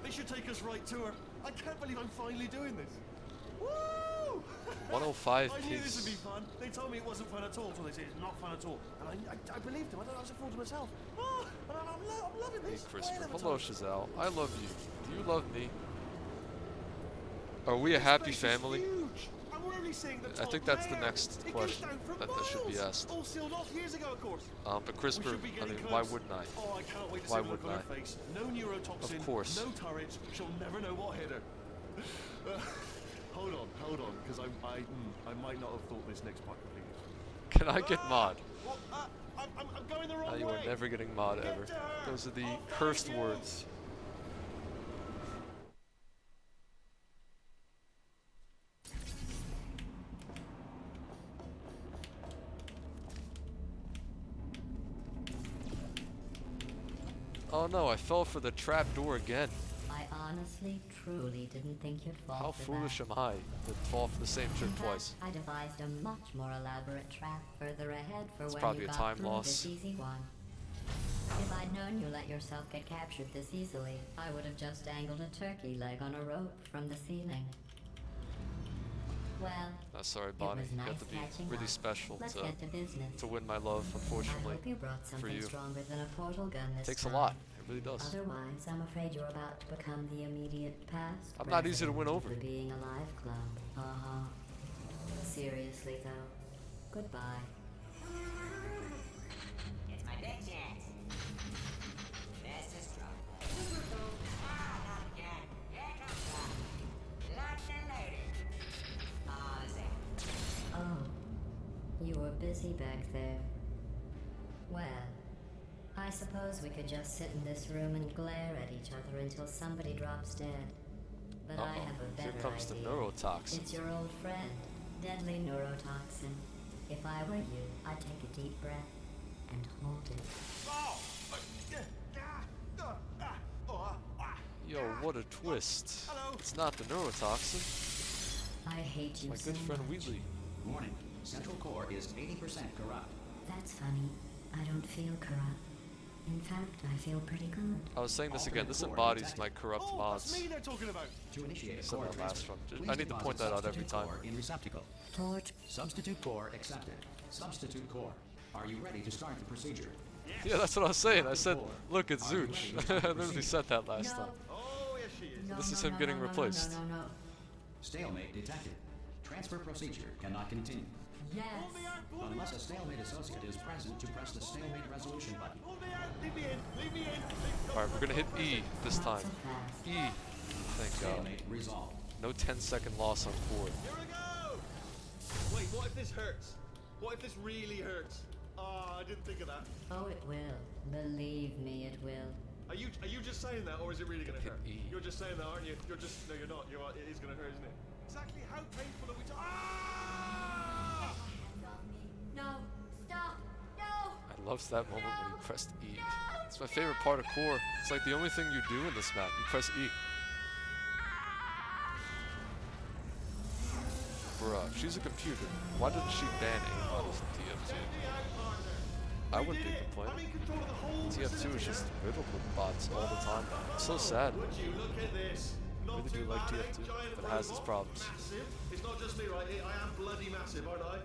[SPEAKER 3] This should take us right to her. I can't believe I'm finally doing this. Woo!
[SPEAKER 1] 105
[SPEAKER 3] I knew this would be
[SPEAKER 1] pace.
[SPEAKER 3] fun. They told me it wasn't fun at all, so they say it's not fun at all. And I believed them. I was a fool to myself. Oh, and I'm loving
[SPEAKER 1] Hey,
[SPEAKER 3] this.
[SPEAKER 1] Christopher.
[SPEAKER 3] Why
[SPEAKER 1] Hello,
[SPEAKER 3] never
[SPEAKER 1] Chazelle. I love you. Do you love me? Are we a happy
[SPEAKER 3] This place is
[SPEAKER 1] family?
[SPEAKER 3] huge, and we're only seeing the
[SPEAKER 1] I
[SPEAKER 3] top
[SPEAKER 1] think that's the
[SPEAKER 3] layer.
[SPEAKER 1] next
[SPEAKER 3] It goes
[SPEAKER 1] question
[SPEAKER 3] down for
[SPEAKER 1] that should be
[SPEAKER 3] miles.
[SPEAKER 1] asked.
[SPEAKER 3] All sealed off years ago, of course.
[SPEAKER 1] But
[SPEAKER 3] We
[SPEAKER 1] Christopher,
[SPEAKER 3] should be
[SPEAKER 1] I
[SPEAKER 3] getting
[SPEAKER 1] mean,
[SPEAKER 3] close.
[SPEAKER 1] why wouldn't I?
[SPEAKER 3] Oh, I can't wait to
[SPEAKER 1] Why
[SPEAKER 3] see the look on
[SPEAKER 1] wouldn't
[SPEAKER 3] her
[SPEAKER 1] I?
[SPEAKER 3] face. No neurotoxin.
[SPEAKER 1] Of course.
[SPEAKER 3] No turret. She'll never know what hit her. Hold on, because I might not have thought this next part completed.
[SPEAKER 1] Can I get mod?
[SPEAKER 3] Well, I'm going the wrong
[SPEAKER 1] You
[SPEAKER 3] way.
[SPEAKER 1] are never getting mod
[SPEAKER 3] Get
[SPEAKER 1] ever.
[SPEAKER 3] to her.
[SPEAKER 1] Those are the
[SPEAKER 3] I'll
[SPEAKER 1] cursed
[SPEAKER 3] find you.
[SPEAKER 1] words. Oh no, I fell for the trap door again.
[SPEAKER 5] I honestly, truly didn't think you'd fall
[SPEAKER 1] How
[SPEAKER 5] for
[SPEAKER 1] foolish
[SPEAKER 5] that.
[SPEAKER 1] am I to fall for the same trick
[SPEAKER 5] In fact,
[SPEAKER 1] twice?
[SPEAKER 5] I devised a much more elaborate trap further ahead for
[SPEAKER 1] It's
[SPEAKER 5] when
[SPEAKER 1] probably
[SPEAKER 5] you
[SPEAKER 1] a
[SPEAKER 5] got
[SPEAKER 1] time
[SPEAKER 5] through
[SPEAKER 1] loss.
[SPEAKER 5] this easy one. If I'd known you let yourself get captured this easily, I would have just dangled a turkey leg on a rope from the ceiling. Well,
[SPEAKER 1] Sorry,
[SPEAKER 5] it
[SPEAKER 1] Bonnie.
[SPEAKER 5] was
[SPEAKER 1] You
[SPEAKER 5] nice
[SPEAKER 1] have to be
[SPEAKER 5] catching
[SPEAKER 1] really
[SPEAKER 5] up.
[SPEAKER 1] special
[SPEAKER 5] Let's
[SPEAKER 1] to
[SPEAKER 5] get to business.
[SPEAKER 1] win my love,
[SPEAKER 5] I
[SPEAKER 1] unfortunately.
[SPEAKER 5] hope you brought something
[SPEAKER 1] you.
[SPEAKER 5] stronger than a portal gun this
[SPEAKER 1] Takes a
[SPEAKER 5] time.
[SPEAKER 1] lot. It really does.
[SPEAKER 5] Otherwise, I'm afraid you're about to become the immediate past.
[SPEAKER 1] I'm not easy to win
[SPEAKER 5] resident of
[SPEAKER 1] over.
[SPEAKER 5] The Being Alive Club. Uh-huh. Seriously, though. Goodbye.
[SPEAKER 6] It's my big chance. Fastest drop. Ah, not again. Here comes one. Locked and loaded. Awesome.
[SPEAKER 5] Oh, you were busy back there. Well, I suppose we could just sit in this room and glare at each other until somebody drops dead. But I have a
[SPEAKER 1] Here
[SPEAKER 5] better
[SPEAKER 1] comes the
[SPEAKER 5] idea.
[SPEAKER 1] neurotoxin.
[SPEAKER 5] It's your old friend, deadly neurotoxin. If I were you, I'd take a deep breath and hold it.
[SPEAKER 1] Yo, what a twist.
[SPEAKER 3] Hello.
[SPEAKER 1] It's not the neurotoxin.
[SPEAKER 5] I hate you
[SPEAKER 1] My
[SPEAKER 5] so
[SPEAKER 1] good friend
[SPEAKER 5] much.
[SPEAKER 1] Wheatley.
[SPEAKER 2] Warning, Central Core is 80% corrupt.
[SPEAKER 5] That's funny. I don't feel corrupt. In fact, I feel pretty good.
[SPEAKER 1] I was saying this again. This
[SPEAKER 2] Alternate
[SPEAKER 1] embodies
[SPEAKER 2] core
[SPEAKER 1] my corrupt
[SPEAKER 3] Oh,
[SPEAKER 1] mods.
[SPEAKER 3] that's me they're talking about.
[SPEAKER 2] To initiate a
[SPEAKER 1] Said
[SPEAKER 2] core
[SPEAKER 1] that last
[SPEAKER 2] transfer,
[SPEAKER 1] one.
[SPEAKER 2] please
[SPEAKER 1] I need to
[SPEAKER 2] deposit
[SPEAKER 1] point that out every
[SPEAKER 2] substitute
[SPEAKER 1] time.
[SPEAKER 2] core in receptacle.
[SPEAKER 5] Torch.
[SPEAKER 2] Substitute core accepted. Substitute core. Are you ready to start the procedure?
[SPEAKER 1] Yeah, that's what I was saying. I said, look, it's
[SPEAKER 2] Are you
[SPEAKER 1] Zooch.
[SPEAKER 2] ready to
[SPEAKER 1] I literally said that last time.
[SPEAKER 3] Oh, yes, she is.
[SPEAKER 5] No,
[SPEAKER 1] This
[SPEAKER 5] no,
[SPEAKER 1] is him
[SPEAKER 5] no,
[SPEAKER 1] getting
[SPEAKER 5] no, no,
[SPEAKER 1] replaced.
[SPEAKER 5] No, no, no.
[SPEAKER 2] Stalemate detected. Transfer procedure cannot continue.
[SPEAKER 5] Yes.
[SPEAKER 3] Pull me out, pull me
[SPEAKER 2] Unless
[SPEAKER 3] out.
[SPEAKER 2] a stalemate associate is present to press the stalemate resolution button.
[SPEAKER 3] Pull me out. Leave me in. Leave me in.
[SPEAKER 1] Alright, we're gonna hit E this
[SPEAKER 5] Not
[SPEAKER 1] time.
[SPEAKER 5] so fast.
[SPEAKER 1] E. Thank God.
[SPEAKER 2] Stalemate resolved.
[SPEAKER 1] No 10-second loss on cord.
[SPEAKER 3] Here we go. Wait, what if this hurts? What if this really hurts? Oh, I didn't think of that.
[SPEAKER 5] Oh, it will. Believe me, it will.
[SPEAKER 3] Are you just saying that, or is it really gonna
[SPEAKER 1] Hit
[SPEAKER 3] hurt?
[SPEAKER 1] E.
[SPEAKER 3] You're just saying that, aren't you? You're just no, you're not. It is gonna hurt, isn't it? Exactly how painful are we? Ah!
[SPEAKER 5] No, stop, no!
[SPEAKER 1] I loved that moment when he pressed E. It's my favorite part of core. It's like the only thing you do in this map. You press E. Bruh, she's a computer. Why didn't she ban aim on TF2? I wouldn't be complaining. TF2 is just riddled with bots all the time. It's so sad.
[SPEAKER 3] Would you look at this?
[SPEAKER 1] I really do like TF2, but it has its problems.
[SPEAKER 3] Massive. It's not just me, right? I am bloody massive, aren't I?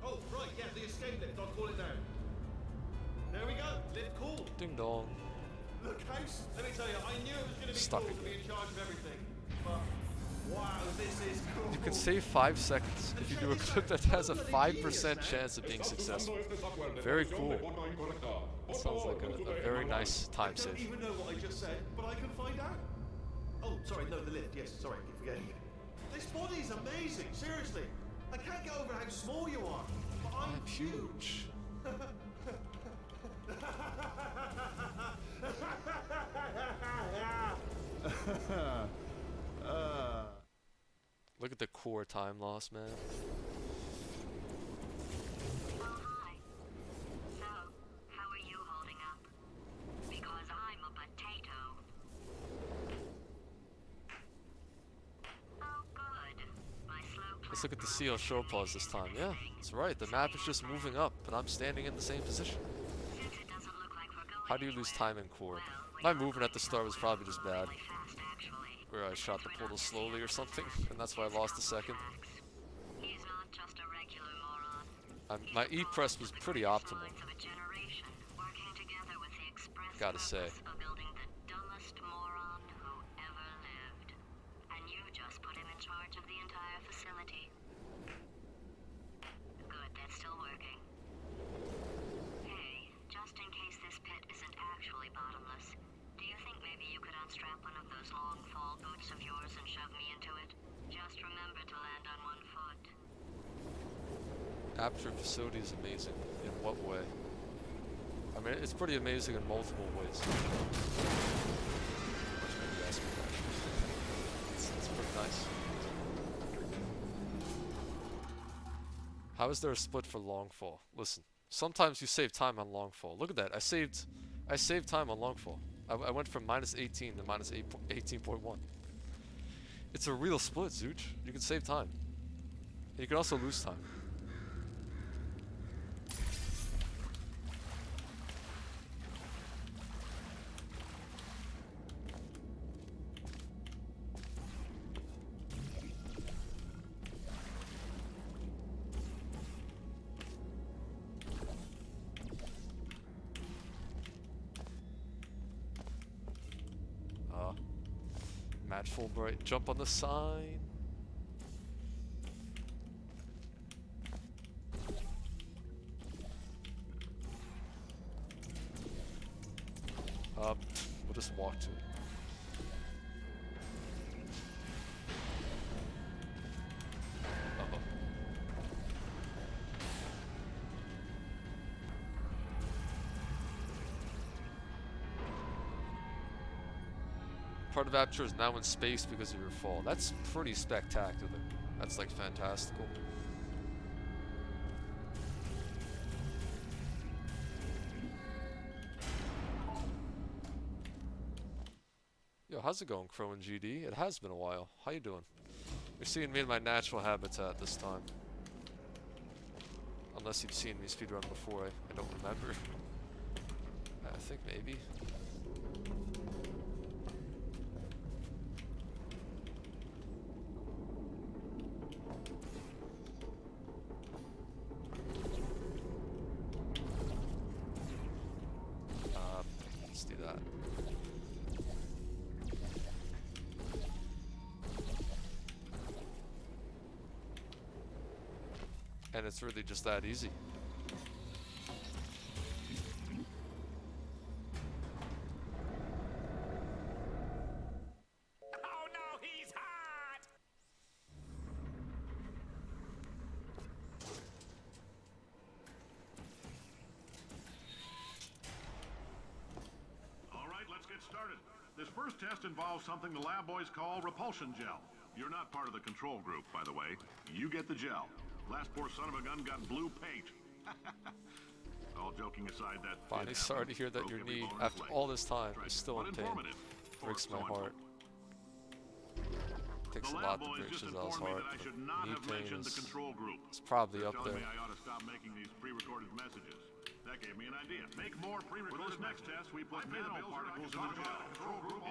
[SPEAKER 3] Oh, right, yeah, the escape lift. I'll call it now. There we go. Lift cool.
[SPEAKER 1] Ding dong.
[SPEAKER 3] Look, house. Let me tell you, I knew it was going to be
[SPEAKER 1] Stuck
[SPEAKER 3] cool to be
[SPEAKER 1] again.
[SPEAKER 3] in charge of everything. But wow, this is cool.
[SPEAKER 1] You can save 5 seconds if you do a clip that has a 5% chance of being successful. Very cool. That sounds like a very nice
[SPEAKER 3] I
[SPEAKER 1] time
[SPEAKER 3] don't
[SPEAKER 1] save.
[SPEAKER 3] even know what I just said, but I can find out. Oh, sorry, no, the lift. Yes, sorry, keep forgetting. This body is amazing. Seriously, I can't get over how small you are. But
[SPEAKER 1] I'm huge. Look at the core time loss, man.
[SPEAKER 7] Oh, hi. So, how are you holding up? Because I'm a potato. Oh, good. My slow
[SPEAKER 1] Let's look at the CO show pause this time. Yeah, that's right. The map is just moving up, and I'm standing in the same position.
[SPEAKER 7] Since it doesn't look like we're going
[SPEAKER 1] How do you lose
[SPEAKER 7] anywhere,
[SPEAKER 1] time in core?
[SPEAKER 7] well, we
[SPEAKER 1] My
[SPEAKER 7] have
[SPEAKER 1] movement at the start was probably just bad.
[SPEAKER 7] really fast, actually.
[SPEAKER 1] Where I shot the portal slowly or something, and that's why I lost a second.
[SPEAKER 7] He's not
[SPEAKER 1] My E press was pretty optimal,
[SPEAKER 7] Minds of a generation working together with the express
[SPEAKER 1] gotta say.
[SPEAKER 7] purpose of building the dumbest moron who ever lived. And you just put him in charge of the entire facility. Good, that's still working. Hey, just in case this pit isn't actually bottomless, do you think maybe you could unstrap one of those long fall boots of yours and shove me into it? Just remember to land on one foot.
[SPEAKER 1] Aperture facility is amazing. In what way? I mean, it's pretty amazing in multiple ways. It's pretty nice. How is there a split for long fall? Listen, sometimes you save time on long fall. Look at that. I saved time on long fall. I went from -18 to -18.1. It's a real split, Zooch. You can save time. You can also lose time. Match Fulbright, jump on the sign. We'll just walk to it. Uh-oh. Part of Aperture is now in space because of your fall. That's pretty spectacular. That's like fantastical. Yo, how's it going, Crow and GD? It has been a while. How you doing? You're seeing me in my natural habitat this time. Unless you've seen me speedrun before, I don't remember. I think maybe. Let's do that. And it's really just that easy.
[SPEAKER 8] Oh no, he's hot!
[SPEAKER 9] All right, let's get started. This first test involves something the lab boys call repulsion gel. You're not part of the control group, by the way. You get the gel. Last poor son of a gun got blue paint. All joking aside, that
[SPEAKER 1] Bonnie, sorry to hear that your knee, after all this time, is still in pain. Breaks my heart. Takes a lot to break Chazelle's heart. Knee pain is it's probably up there.
[SPEAKER 9] I ought to stop making these pre-recorded messages. That gave me an idea. Make more pre-recorded. For this next test, we put nanoparticles in the gel.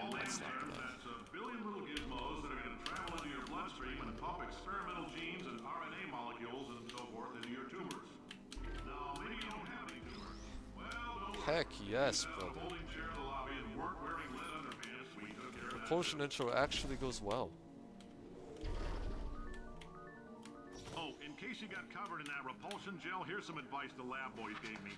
[SPEAKER 9] And
[SPEAKER 1] That's not good.
[SPEAKER 9] that's a billion little gizmos that are going to travel into your bloodstream and pump experimental genes and RNA molecules and so forth into your tumors. Now, maybe you don't have any tumors. Well, don't worry.
[SPEAKER 1] Heck yes,
[SPEAKER 9] A
[SPEAKER 1] brother.
[SPEAKER 9] folding chair in the lobby and work wearing lead underpants. We took care of that.
[SPEAKER 1] Propulsion intro actually goes well.
[SPEAKER 9] Oh, in case you got covered in that repulsion gel, here's some advice the lab boys gave me.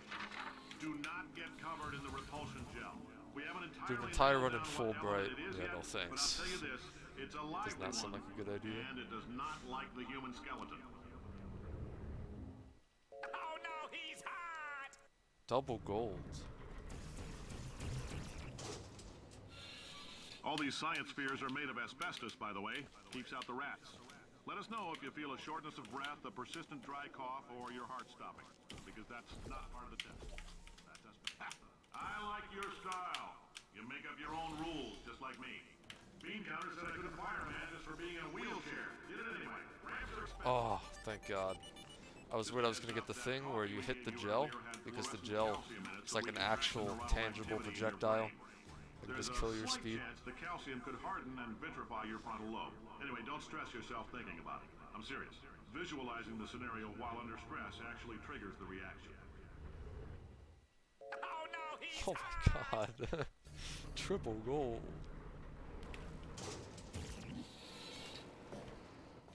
[SPEAKER 9] Do not get covered in the repulsion gel. We haven't
[SPEAKER 1] Do an
[SPEAKER 9] entirely
[SPEAKER 1] entire
[SPEAKER 9] nailed
[SPEAKER 1] run in
[SPEAKER 9] down
[SPEAKER 1] full
[SPEAKER 9] what
[SPEAKER 1] bright.
[SPEAKER 9] element it is
[SPEAKER 1] Yeah,
[SPEAKER 9] yet,
[SPEAKER 1] no
[SPEAKER 9] but
[SPEAKER 1] thanks.
[SPEAKER 9] I'll tell you this, it's a lively
[SPEAKER 1] Does not sound
[SPEAKER 9] one,
[SPEAKER 1] like a good idea.
[SPEAKER 9] and it does not like the human skeleton.
[SPEAKER 8] Oh no, he's hot!
[SPEAKER 1] Double gold.
[SPEAKER 9] All these science spheres are made of asbestos, by the way. Keeps out the rats. Let us know if you feel a shortness of breath, a persistent dry cough, or your heart stopping, because that's not part of the test. That's asbestos. I like your style. You make up your own rules, just like me. Bean Counter said I couldn't fire a man just for being in a wheelchair. Did it anyway. Ramps are expensive.
[SPEAKER 1] Oh, thank God. I was worried I was going to get the thing where you hit the gel, because the gel is like an actual tangible projectile. It
[SPEAKER 9] There's
[SPEAKER 1] just
[SPEAKER 9] a
[SPEAKER 1] kill your
[SPEAKER 9] slight
[SPEAKER 1] speed.
[SPEAKER 9] chance the calcium could harden and vitrify your frontal lobe. Anyway, don't stress yourself thinking about it. I'm serious. Visualizing the scenario while under stress actually triggers the reaction.
[SPEAKER 8] Oh no, he's
[SPEAKER 1] Oh my god. Triple goal.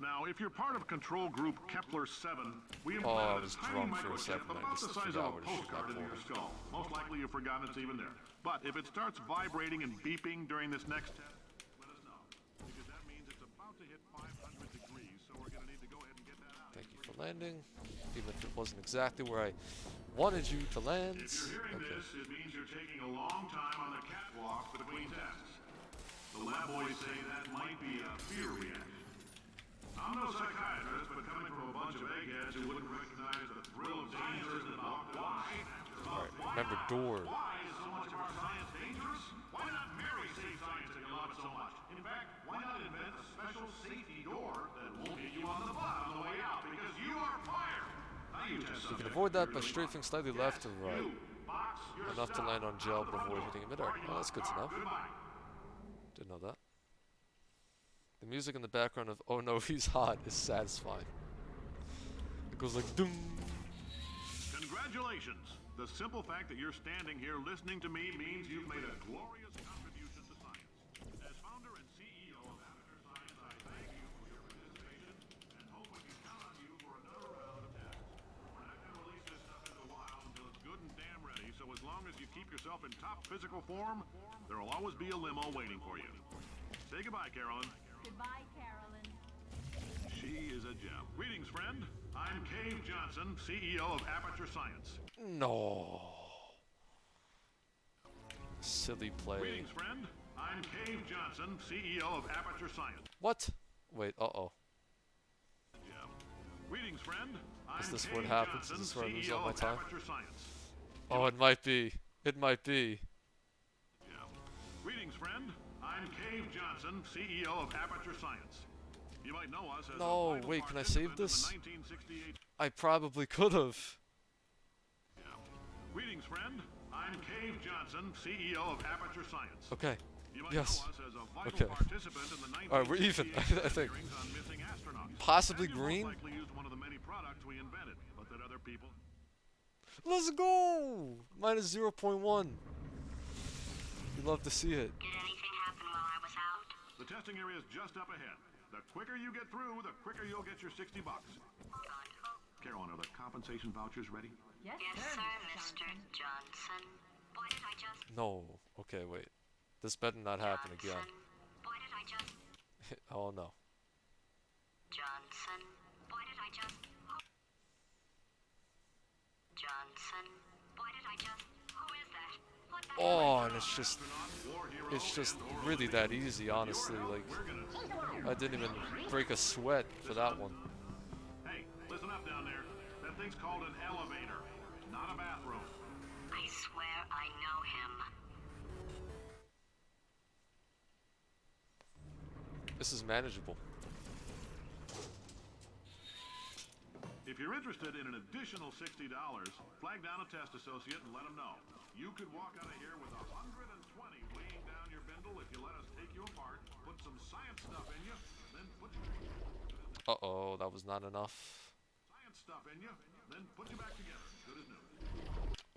[SPEAKER 9] Now, if you're part of Control Group Kepler 7, we
[SPEAKER 1] Oh, I
[SPEAKER 9] implanted
[SPEAKER 1] was
[SPEAKER 9] a tiny
[SPEAKER 1] drunk for a
[SPEAKER 9] microchip
[SPEAKER 1] second. I
[SPEAKER 9] about the
[SPEAKER 1] just
[SPEAKER 9] size of
[SPEAKER 1] forgot
[SPEAKER 9] a
[SPEAKER 1] what it should
[SPEAKER 9] postcard
[SPEAKER 1] be
[SPEAKER 9] into
[SPEAKER 1] for.
[SPEAKER 9] your skull. Most likely you've forgotten it's even there. But if it starts vibrating and beeping during this next test, let us know. Because that means it's about to hit 500 degrees, so we're going to need to go ahead and get that out.
[SPEAKER 1] Thank you for landing, even if it wasn't exactly where I wanted you to land.
[SPEAKER 9] If you're hearing this, it means you're taking a long time on the catwalk between tests. The lab boys say that might be a fear reaction. I'm no psychiatrist, but coming from a bunch of eggheads who wouldn't recognize the thrill of danger and about why.
[SPEAKER 1] Alright, remember door.
[SPEAKER 9] Why is so much of our science dangerous? Why not marry safe science if you love it so much? In fact, why not invent a special safety door that won't hit you on the butt on the way out because you are fired? Now you test
[SPEAKER 1] You can
[SPEAKER 9] subject.
[SPEAKER 1] avoid that by
[SPEAKER 9] You're
[SPEAKER 1] strafing slightly left or right. Enough to land on gel, but avoid hitting it midair. Oh, that's good to know. Didn't know that. The music in the background of "Oh No, He's Hot" is satisfying. It goes like doom.
[SPEAKER 9] Congratulations! The simple fact that you're standing here listening to me means you've made a glorious contribution to science. As founder and CEO of Amateur Science, I thank you for your participation and hope we can count on you for another round of tests. We're not going to release this stuff into the wild until it's good and damn ready, so as long as you keep yourself in top physical form, there'll always be a limo waiting for you. Say goodbye, Carolyn.
[SPEAKER 10] Goodbye, Carolyn.
[SPEAKER 9] She is a gem. Greetings, friend. I'm Cave Johnson, CEO of Aperture Science.
[SPEAKER 1] No. Silly play.
[SPEAKER 9] Greetings, friend. I'm Cave Johnson, CEO of Aperture Science.
[SPEAKER 1] What? Wait, uh-oh.
[SPEAKER 9] Gem. Greetings, friend. I'm
[SPEAKER 1] Is this
[SPEAKER 9] Cave
[SPEAKER 1] what happens?
[SPEAKER 9] Johnson,
[SPEAKER 1] Is this where I lose all
[SPEAKER 9] CEO
[SPEAKER 1] my
[SPEAKER 9] of
[SPEAKER 1] time?
[SPEAKER 9] Aperture Science.
[SPEAKER 1] Oh, it might be. It might be.
[SPEAKER 9] Gem. Greetings, friend. I'm Cave Johnson, CEO of Aperture Science. You might know us as
[SPEAKER 1] No,
[SPEAKER 9] a vital
[SPEAKER 1] wait, can I save
[SPEAKER 9] participant in
[SPEAKER 1] this?
[SPEAKER 9] the 1968
[SPEAKER 1] I probably could have.
[SPEAKER 9] Greetings, friend. I'm Cave Johnson, CEO of Aperture Science.
[SPEAKER 1] Okay.
[SPEAKER 9] You might
[SPEAKER 1] Yes.
[SPEAKER 9] know us as a vital
[SPEAKER 1] Okay.
[SPEAKER 9] participant in the
[SPEAKER 1] Alright, we're even,
[SPEAKER 9] 1968
[SPEAKER 1] I think.
[SPEAKER 9] hearings on missing astronauts.
[SPEAKER 1] Possibly
[SPEAKER 9] And you most
[SPEAKER 1] green?
[SPEAKER 9] likely used one of the many products we invented, but that other people.
[SPEAKER 1] Let's go! Minus 0.1. You love to see it.
[SPEAKER 7] Did anything happen while I was out?
[SPEAKER 9] The testing area is just up ahead. The quicker you get through, the quicker you'll get your $60. Carolyn, are the compensation vouchers ready?
[SPEAKER 10] Yes,
[SPEAKER 7] Yes,
[SPEAKER 10] sir,
[SPEAKER 7] sir, Mr. Johnson. Why did I just...
[SPEAKER 1] No. Okay, wait. This better not happen again.
[SPEAKER 7] Johnson. Why did I just...
[SPEAKER 1] Oh no.
[SPEAKER 7] Johnson. Why did I just... Johnson. Why did I just... Who is that? What the
[SPEAKER 1] Oh, and it's just really that easy, honestly. Like, I didn't even break a sweat for that one.
[SPEAKER 9] Hey, listen up down there. That thing's called an elevator, not a bathroom.
[SPEAKER 7] I swear I know him.
[SPEAKER 1] This is manageable.
[SPEAKER 9] If you're interested in an additional $60, flag down a test associate and let them know. You could walk out of here with 120 weighing down your bindle if you let us take you apart, put some science stuff in you, then put
[SPEAKER 1] Uh-oh, that was not enough.
[SPEAKER 9] science stuff in you, then put you back together. Good as new.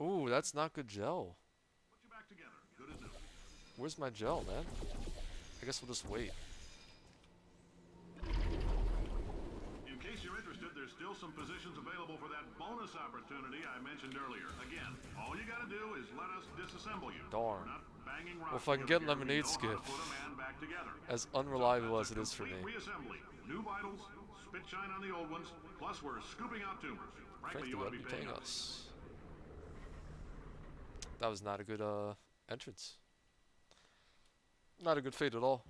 [SPEAKER 1] Ooh, that's not good gel.
[SPEAKER 9] Put you back together. Good as new.
[SPEAKER 1] Where's my gel, man? I guess we'll just wait.
[SPEAKER 9] In case you're interested, there's still some positions available for that bonus opportunity I mentioned earlier. Again, all you gotta do is let us disassemble you.
[SPEAKER 1] Darn.
[SPEAKER 9] We're not banging
[SPEAKER 1] Well, if
[SPEAKER 9] rocks
[SPEAKER 1] I can get
[SPEAKER 9] together. We
[SPEAKER 1] lemonade
[SPEAKER 9] know how
[SPEAKER 1] skip,
[SPEAKER 9] to put a man back together.
[SPEAKER 1] as unreliable as
[SPEAKER 9] That's
[SPEAKER 1] it
[SPEAKER 9] a
[SPEAKER 1] is for me,
[SPEAKER 9] complete reassembly. New vitals, spit shine on the old ones, plus we're scooping out tumors. Frankly,
[SPEAKER 1] frankly,
[SPEAKER 9] you
[SPEAKER 1] you
[SPEAKER 9] ought
[SPEAKER 1] ought
[SPEAKER 9] to
[SPEAKER 1] to
[SPEAKER 9] be
[SPEAKER 1] be paying us. That was not a good entrance. Not a good fate at all.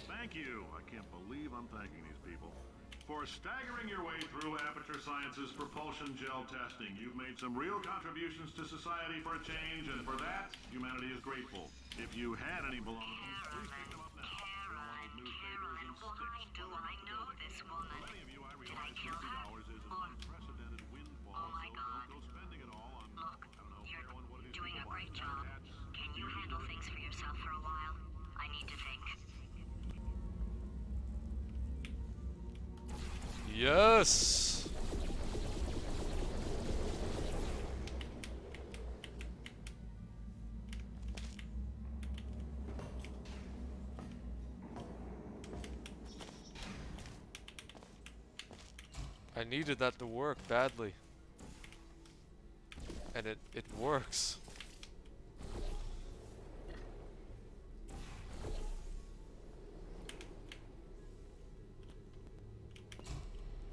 [SPEAKER 9] Thank you. I can't believe I'm thanking these people. For staggering your way through Aperture Science's propulsion gel testing, you've made some real contributions to society for a change, and for that, humanity is grateful. If you had any belongings, please pick them up now. We don't want those newspapers and
[SPEAKER 7] Why
[SPEAKER 9] sticks
[SPEAKER 7] do
[SPEAKER 9] falling
[SPEAKER 7] I
[SPEAKER 9] in the
[SPEAKER 7] know
[SPEAKER 9] building.
[SPEAKER 7] this woman?
[SPEAKER 9] For many of you, I
[SPEAKER 7] Did I
[SPEAKER 9] realize
[SPEAKER 7] kill her?
[SPEAKER 9] $60 is an
[SPEAKER 7] Or...
[SPEAKER 9] unprecedented windfall,
[SPEAKER 7] Oh my
[SPEAKER 9] so
[SPEAKER 7] God.
[SPEAKER 9] don't go spending it all on,
[SPEAKER 7] Look,
[SPEAKER 9] I don't know,
[SPEAKER 7] you're
[SPEAKER 9] heroin, what it is
[SPEAKER 7] doing a
[SPEAKER 9] people buy,
[SPEAKER 7] great job.
[SPEAKER 9] hats,
[SPEAKER 7] Can you handle
[SPEAKER 9] beauty
[SPEAKER 7] things for yourself for a while? I need to think.
[SPEAKER 1] Yes! I needed that to work badly. And it works.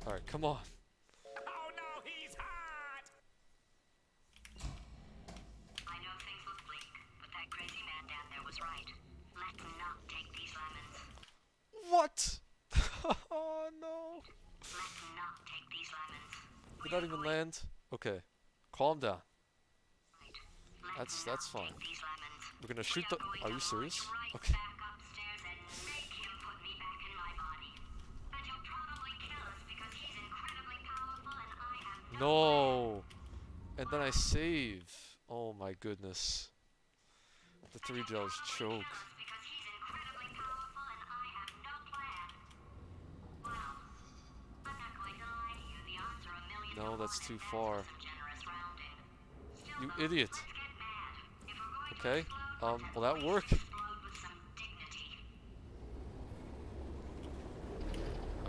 [SPEAKER 1] Alright, come on.
[SPEAKER 8] Oh no, he's hot!
[SPEAKER 7] I know things look bleak, but that crazy man down there was right. Let's not take these lemons.
[SPEAKER 1] What? Oh no.
[SPEAKER 7] Let's not take these lemons.
[SPEAKER 1] Did that even land? Okay. Calm down.
[SPEAKER 7] Let's
[SPEAKER 1] That's
[SPEAKER 7] not
[SPEAKER 1] fine.
[SPEAKER 7] take these lemons.
[SPEAKER 1] We're gonna shoot the. Are you serious?
[SPEAKER 7] Right
[SPEAKER 1] Okay.
[SPEAKER 7] back upstairs and make him put me back in my body. And he'll probably kill us because he's incredibly powerful and I have
[SPEAKER 1] No. And then I save. Oh my goodness. The 3 gels choke.
[SPEAKER 7] because he's incredibly powerful and I have no plan. Well, I'm not going to lie to you. The odds are a million to
[SPEAKER 1] No,
[SPEAKER 7] one
[SPEAKER 1] that's too
[SPEAKER 7] at best
[SPEAKER 1] far.
[SPEAKER 7] with some generous rounding. Still,
[SPEAKER 1] You
[SPEAKER 7] though,
[SPEAKER 1] idiot.
[SPEAKER 7] let's get mad. If we're going to
[SPEAKER 1] Okay.
[SPEAKER 7] explode, let's
[SPEAKER 1] Will that
[SPEAKER 7] at least
[SPEAKER 1] work?
[SPEAKER 7] explode with some dignity.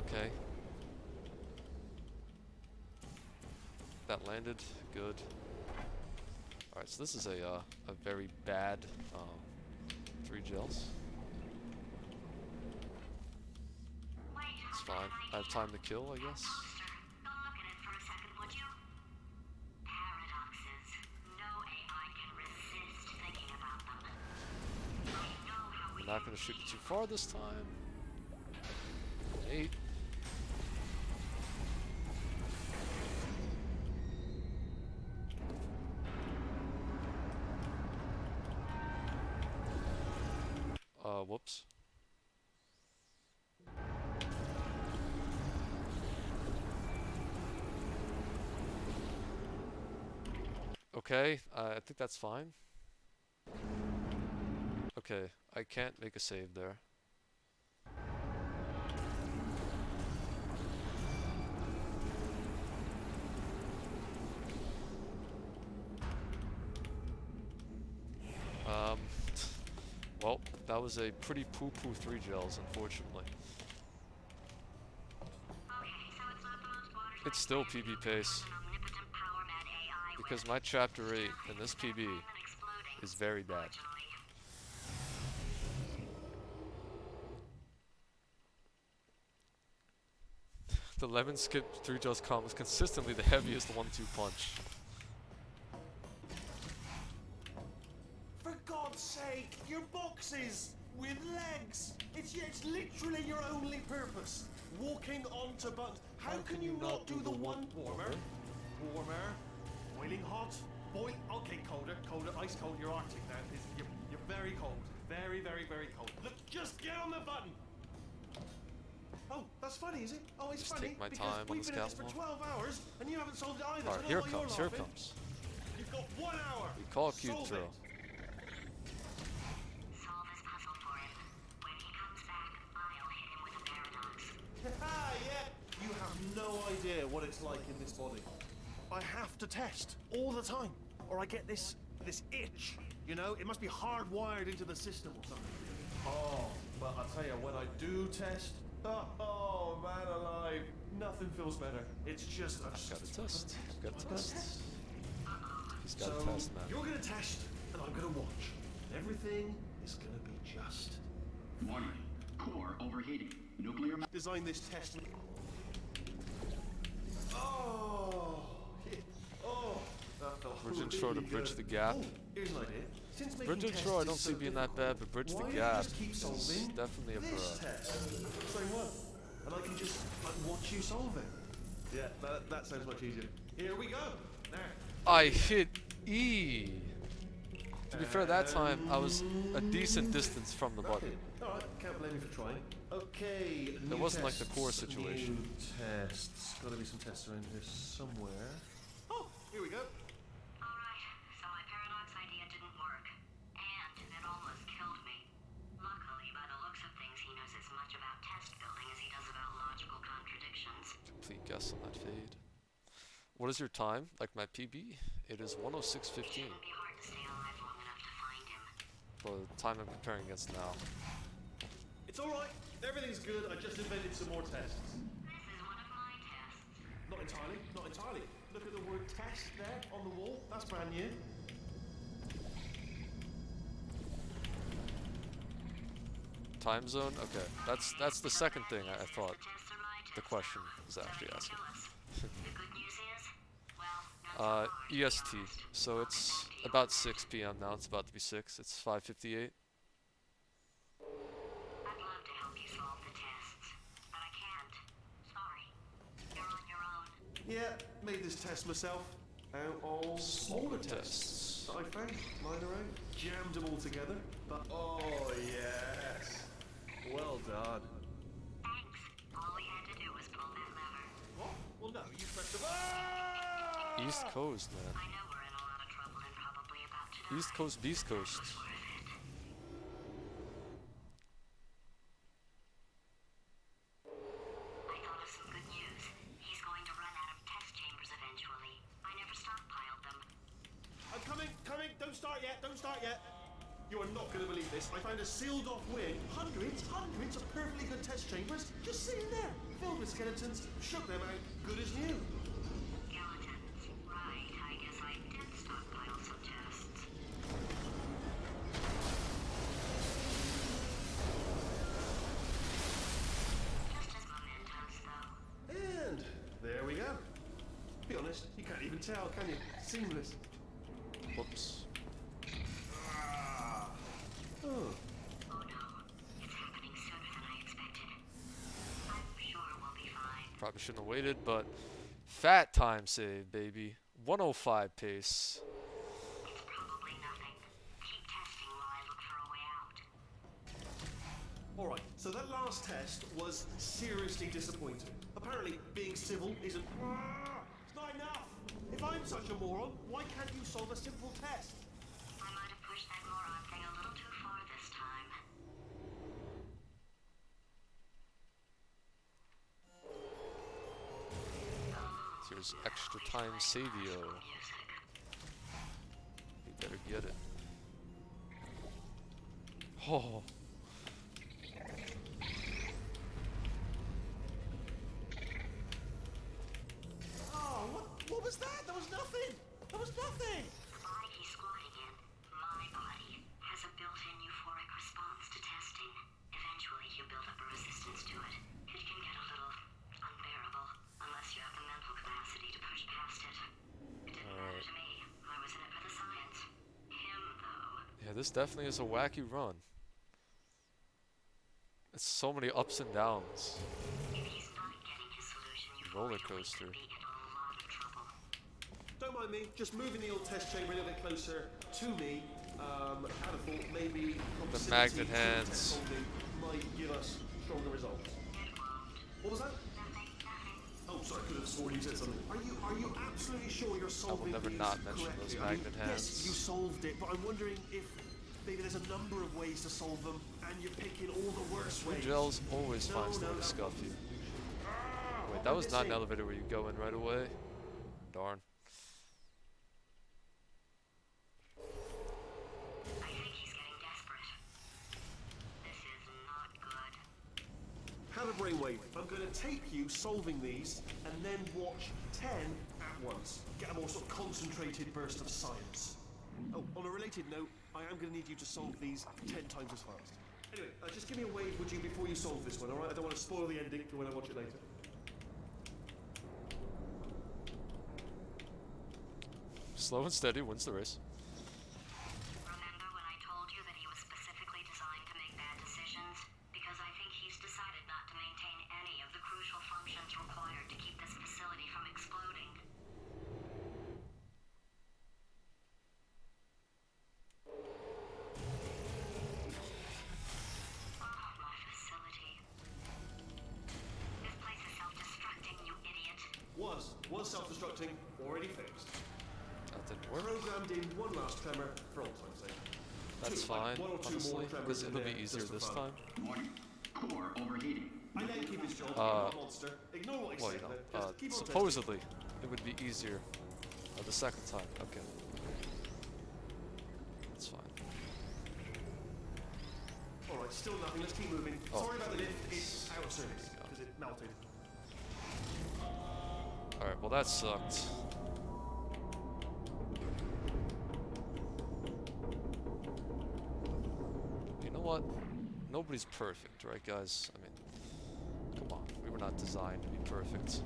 [SPEAKER 1] Okay. That landed. Good. Alright, so this is a very bad 3 gels. It's fine. I have time to kill, I guess.
[SPEAKER 7] Poster, go look at it for a second, would you? Paradoxes. No AI can resist thinking about them. I know how we
[SPEAKER 1] I'm not gonna shoot it too far this time. 8. Whoops. Okay, I think that's fine. Okay, I can't make a save there. Well, that was a pretty poo-poo 3 gels, unfortunately.
[SPEAKER 7] Okay, so it's not the most watertight
[SPEAKER 1] It's still
[SPEAKER 7] plan
[SPEAKER 1] PB
[SPEAKER 7] to
[SPEAKER 1] pace.
[SPEAKER 7] an omnipotent power mad AI
[SPEAKER 1] Because
[SPEAKER 7] with
[SPEAKER 1] my chapter 8
[SPEAKER 7] still
[SPEAKER 1] in this
[SPEAKER 7] hitting
[SPEAKER 1] PB
[SPEAKER 7] that bomb and exploding,
[SPEAKER 1] is very bad.
[SPEAKER 7] unfortunately.
[SPEAKER 1] The lemon skip 3 gels comp was consistently the heaviest 1-2 punch.
[SPEAKER 3] For God's sake, your boxes with legs. It's literally your only purpose. Walking onto buttons. How can you not do the one warmer? Warmer. Boiling hot. Okay, colder, ice cold. You're Arctic now. You're very cold. Very, very, very cold. Look, just get on the button. Oh, that's funny, is it? Oh, it's
[SPEAKER 1] Just
[SPEAKER 3] funny
[SPEAKER 1] take my
[SPEAKER 3] because
[SPEAKER 1] time on
[SPEAKER 3] we've
[SPEAKER 1] the
[SPEAKER 3] been at this for
[SPEAKER 1] scaffold.
[SPEAKER 3] 12 hours and you haven't solved it either.
[SPEAKER 1] Alright,
[SPEAKER 3] so
[SPEAKER 1] here
[SPEAKER 3] now
[SPEAKER 1] it
[SPEAKER 3] you're
[SPEAKER 1] comes, here it
[SPEAKER 3] laughing.
[SPEAKER 1] comes.
[SPEAKER 3] You've got 1 hour.
[SPEAKER 1] We call cube
[SPEAKER 3] Solve
[SPEAKER 1] throw.
[SPEAKER 3] it.
[SPEAKER 7] Solve his puzzle for him. When he comes back, I'll hit him with a paradox.
[SPEAKER 3] Yeah. You have no idea what it's like in this body. I have to test all the time, or I get this itch. You know, it must be hardwired into the system or something. Oh, but I tell you, when I do test, oh man alive, nothing feels better. It's just
[SPEAKER 1] Got a test. Got a test. He's got
[SPEAKER 3] So
[SPEAKER 1] a test, man.
[SPEAKER 3] you're gonna test, and I'm gonna watch. Everything is gonna be just.
[SPEAKER 2] Warning. Core overheating. Nuclear.
[SPEAKER 3] Design this test. Oh, oh, that felt
[SPEAKER 1] Bridge
[SPEAKER 3] really
[SPEAKER 1] intro to bridge
[SPEAKER 3] good.
[SPEAKER 1] the gap.
[SPEAKER 3] Oh, here's an idea. Since making
[SPEAKER 1] Bridge
[SPEAKER 3] tests
[SPEAKER 1] intro I
[SPEAKER 3] is
[SPEAKER 1] don't
[SPEAKER 3] so
[SPEAKER 1] see being that bad, but bridge
[SPEAKER 3] why
[SPEAKER 1] the
[SPEAKER 3] don't you
[SPEAKER 1] gap
[SPEAKER 3] just keep
[SPEAKER 1] is
[SPEAKER 3] solving
[SPEAKER 1] definitely a
[SPEAKER 3] this
[SPEAKER 1] bruh.
[SPEAKER 3] test? Say what? And I can just watch you solve it. Yeah, that sounds much easier. Here we go. There.
[SPEAKER 1] I hit E. To be fair, that time I was a decent distance from the button.
[SPEAKER 3] Alright, can't blame you for trying. Okay,
[SPEAKER 1] It wasn't like the core situation.
[SPEAKER 3] New tests. Gotta be some tests around here somewhere. Oh, here we go.
[SPEAKER 7] Alright, so my paradox idea didn't work. And it almost killed me. Luckily, by the looks of things, he knows as much about test building as he does about logical contradictions.
[SPEAKER 1] What is your time? Like my PB? It is 106.15
[SPEAKER 7] Shouldn't be hard to stay alive long enough to find him.
[SPEAKER 1] for the time I'm comparing against now.
[SPEAKER 3] It's alright. Everything's good. I just invented some more tests.
[SPEAKER 7] This is one of my tests.
[SPEAKER 3] Not entirely. Not entirely. Look at the word test there on the wall. That's brand new.
[SPEAKER 1] Time zone? Okay, that's the second thing I thought
[SPEAKER 7] The tests are my
[SPEAKER 1] the
[SPEAKER 7] tests
[SPEAKER 1] question
[SPEAKER 7] now.
[SPEAKER 1] was actually
[SPEAKER 7] So
[SPEAKER 1] asking.
[SPEAKER 7] tell us. The good news is, well, not so hard, to be
[SPEAKER 1] EST.
[SPEAKER 7] honest.
[SPEAKER 1] So
[SPEAKER 7] I'll
[SPEAKER 1] it's
[SPEAKER 7] get back to you
[SPEAKER 1] about
[SPEAKER 7] on that.
[SPEAKER 1] 6 p.m. now. It's about to be 6. It's 5:58.
[SPEAKER 7] I'd love to help you solve the tests, but I can't. Sorry. You're on your own.
[SPEAKER 3] Yeah, made this test myself. Out of smaller tests that I found lying around. Jammed them all together. But oh yes. Well done.
[SPEAKER 7] Thanks. All we had to do was pull that lever.
[SPEAKER 3] What? Well no, you pressed the button.
[SPEAKER 1] East Coast, man.
[SPEAKER 7] I know we're in a lot of trouble and probably about to die.
[SPEAKER 1] East Coast, Beast Coast.
[SPEAKER 7] It's worth it. I thought of some good news. He's going to run out of test chambers eventually. I never stockpiled them.
[SPEAKER 3] I'm coming, coming. Don't start yet. Don't start yet. You are not going to believe this. I found a sealed off wing. Hundreds of perfectly good test chambers just sitting there, filled with skeletons. Shook them out, good as new.
[SPEAKER 7] Skeletons. Right, I guess I did stockpile some tests. Just as mementos, though.
[SPEAKER 3] And there we go. Be honest, you can't even tell, can you? Seamless.
[SPEAKER 1] Whoops.
[SPEAKER 3] Oh.
[SPEAKER 7] Oh no, it's happening sooner than I expected. I'm sure we'll be fine.
[SPEAKER 1] Probably shouldn't have waited, but fat time save, baby. 105 pace.
[SPEAKER 7] It's probably nothing. Keep testing while I look for a way out.
[SPEAKER 3] Alright, so that last test was seriously disappointing. Apparently, being civil isn't. It's not enough! If I'm such a moron, why can't you solve a simple test?
[SPEAKER 7] I might have pushed that moron thing a little too far this time.
[SPEAKER 1] Here's extra time savio.
[SPEAKER 7] Music.
[SPEAKER 1] You better get it. Oh.
[SPEAKER 3] Oh, what was that? There was nothing! There was nothing!
[SPEAKER 7] The body he's squatting in, my body, has a built-in euphoric response to testing. Eventually, you build up a resistance to it. It can get a little unbearable, unless you have the mental capacity to push past it. It didn't matter to me. I was in it for the science. Him, though.
[SPEAKER 1] Yeah, this definitely is a wacky run. It's so many ups and downs.
[SPEAKER 7] If he's not getting his solution,
[SPEAKER 1] Roller
[SPEAKER 7] euphoria, we
[SPEAKER 1] coaster.
[SPEAKER 7] could be in a lot of trouble.
[SPEAKER 3] Don't mind me, just moving the old test chamber a little bit closer to me. I'd have thought maybe proximity
[SPEAKER 1] magnet
[SPEAKER 3] to
[SPEAKER 1] hands.
[SPEAKER 3] test holding might give us stronger results. What was that? Oh, sorry, I could have sworn you said something. Are you absolutely sure you're solving
[SPEAKER 1] never
[SPEAKER 3] these
[SPEAKER 1] not mention
[SPEAKER 3] correctly?
[SPEAKER 1] those
[SPEAKER 3] I mean,
[SPEAKER 1] magnet
[SPEAKER 3] yes,
[SPEAKER 1] hands.
[SPEAKER 3] you solved it, but I'm wondering if maybe there's a number of ways to solve them, and you're picking all the worst ways.
[SPEAKER 1] Gels always
[SPEAKER 3] No,
[SPEAKER 1] finds the
[SPEAKER 3] no,
[SPEAKER 1] way to
[SPEAKER 3] no.
[SPEAKER 1] scuff you.
[SPEAKER 3] What
[SPEAKER 1] Wait,
[SPEAKER 3] am
[SPEAKER 1] that
[SPEAKER 3] I
[SPEAKER 1] was not an
[SPEAKER 3] missing?
[SPEAKER 1] elevator where you go in right away. Darn.
[SPEAKER 7] I think he's getting desperate. This is not good.
[SPEAKER 3] Have a brainwave. I'm going to tape you solving these, and then watch 10 at once. Get a more sort of concentrated burst of science. Oh, on a related note, I am going to need you to solve these 10 times as fast. Anyway, just give me a wave, would you, before you solve this one, alright? I don't want to spoil the ending for when I watch it later.
[SPEAKER 1] Slow and steady wins the race.
[SPEAKER 7] Remember when I told you that he was specifically designed to make bad decisions? Because I think he's decided not to maintain any of the crucial functions required to keep this facility from exploding. Oh, my facility. This place is self-destructing, you idiot.
[SPEAKER 3] Was self-destructing, already fixed.
[SPEAKER 1] That didn't work.
[SPEAKER 3] Programmed in one last tremor for all time's sake.
[SPEAKER 1] That's
[SPEAKER 3] Two, like
[SPEAKER 1] fine,
[SPEAKER 3] one or two more
[SPEAKER 1] honestly,
[SPEAKER 3] tremors
[SPEAKER 1] because
[SPEAKER 3] in
[SPEAKER 1] it'll be
[SPEAKER 3] there,
[SPEAKER 1] easier
[SPEAKER 3] just for
[SPEAKER 1] this
[SPEAKER 3] fun.
[SPEAKER 1] time.
[SPEAKER 2] Warning. Core overheating.
[SPEAKER 3] I let him keep his job. Not a monster. Ignore what he
[SPEAKER 1] Well,
[SPEAKER 3] said.
[SPEAKER 1] you know,
[SPEAKER 3] Just keep on testing.
[SPEAKER 1] supposedly it would be easier the second time. Okay. That's fine.
[SPEAKER 3] Alright, still nothing. Let's keep moving.
[SPEAKER 1] Oh.
[SPEAKER 3] Sorry about the lift. It's out of service because it melted.
[SPEAKER 1] Alright, well that sucked. You know what? Nobody's perfect, right guys? I mean, come on. We were not designed to be perfect.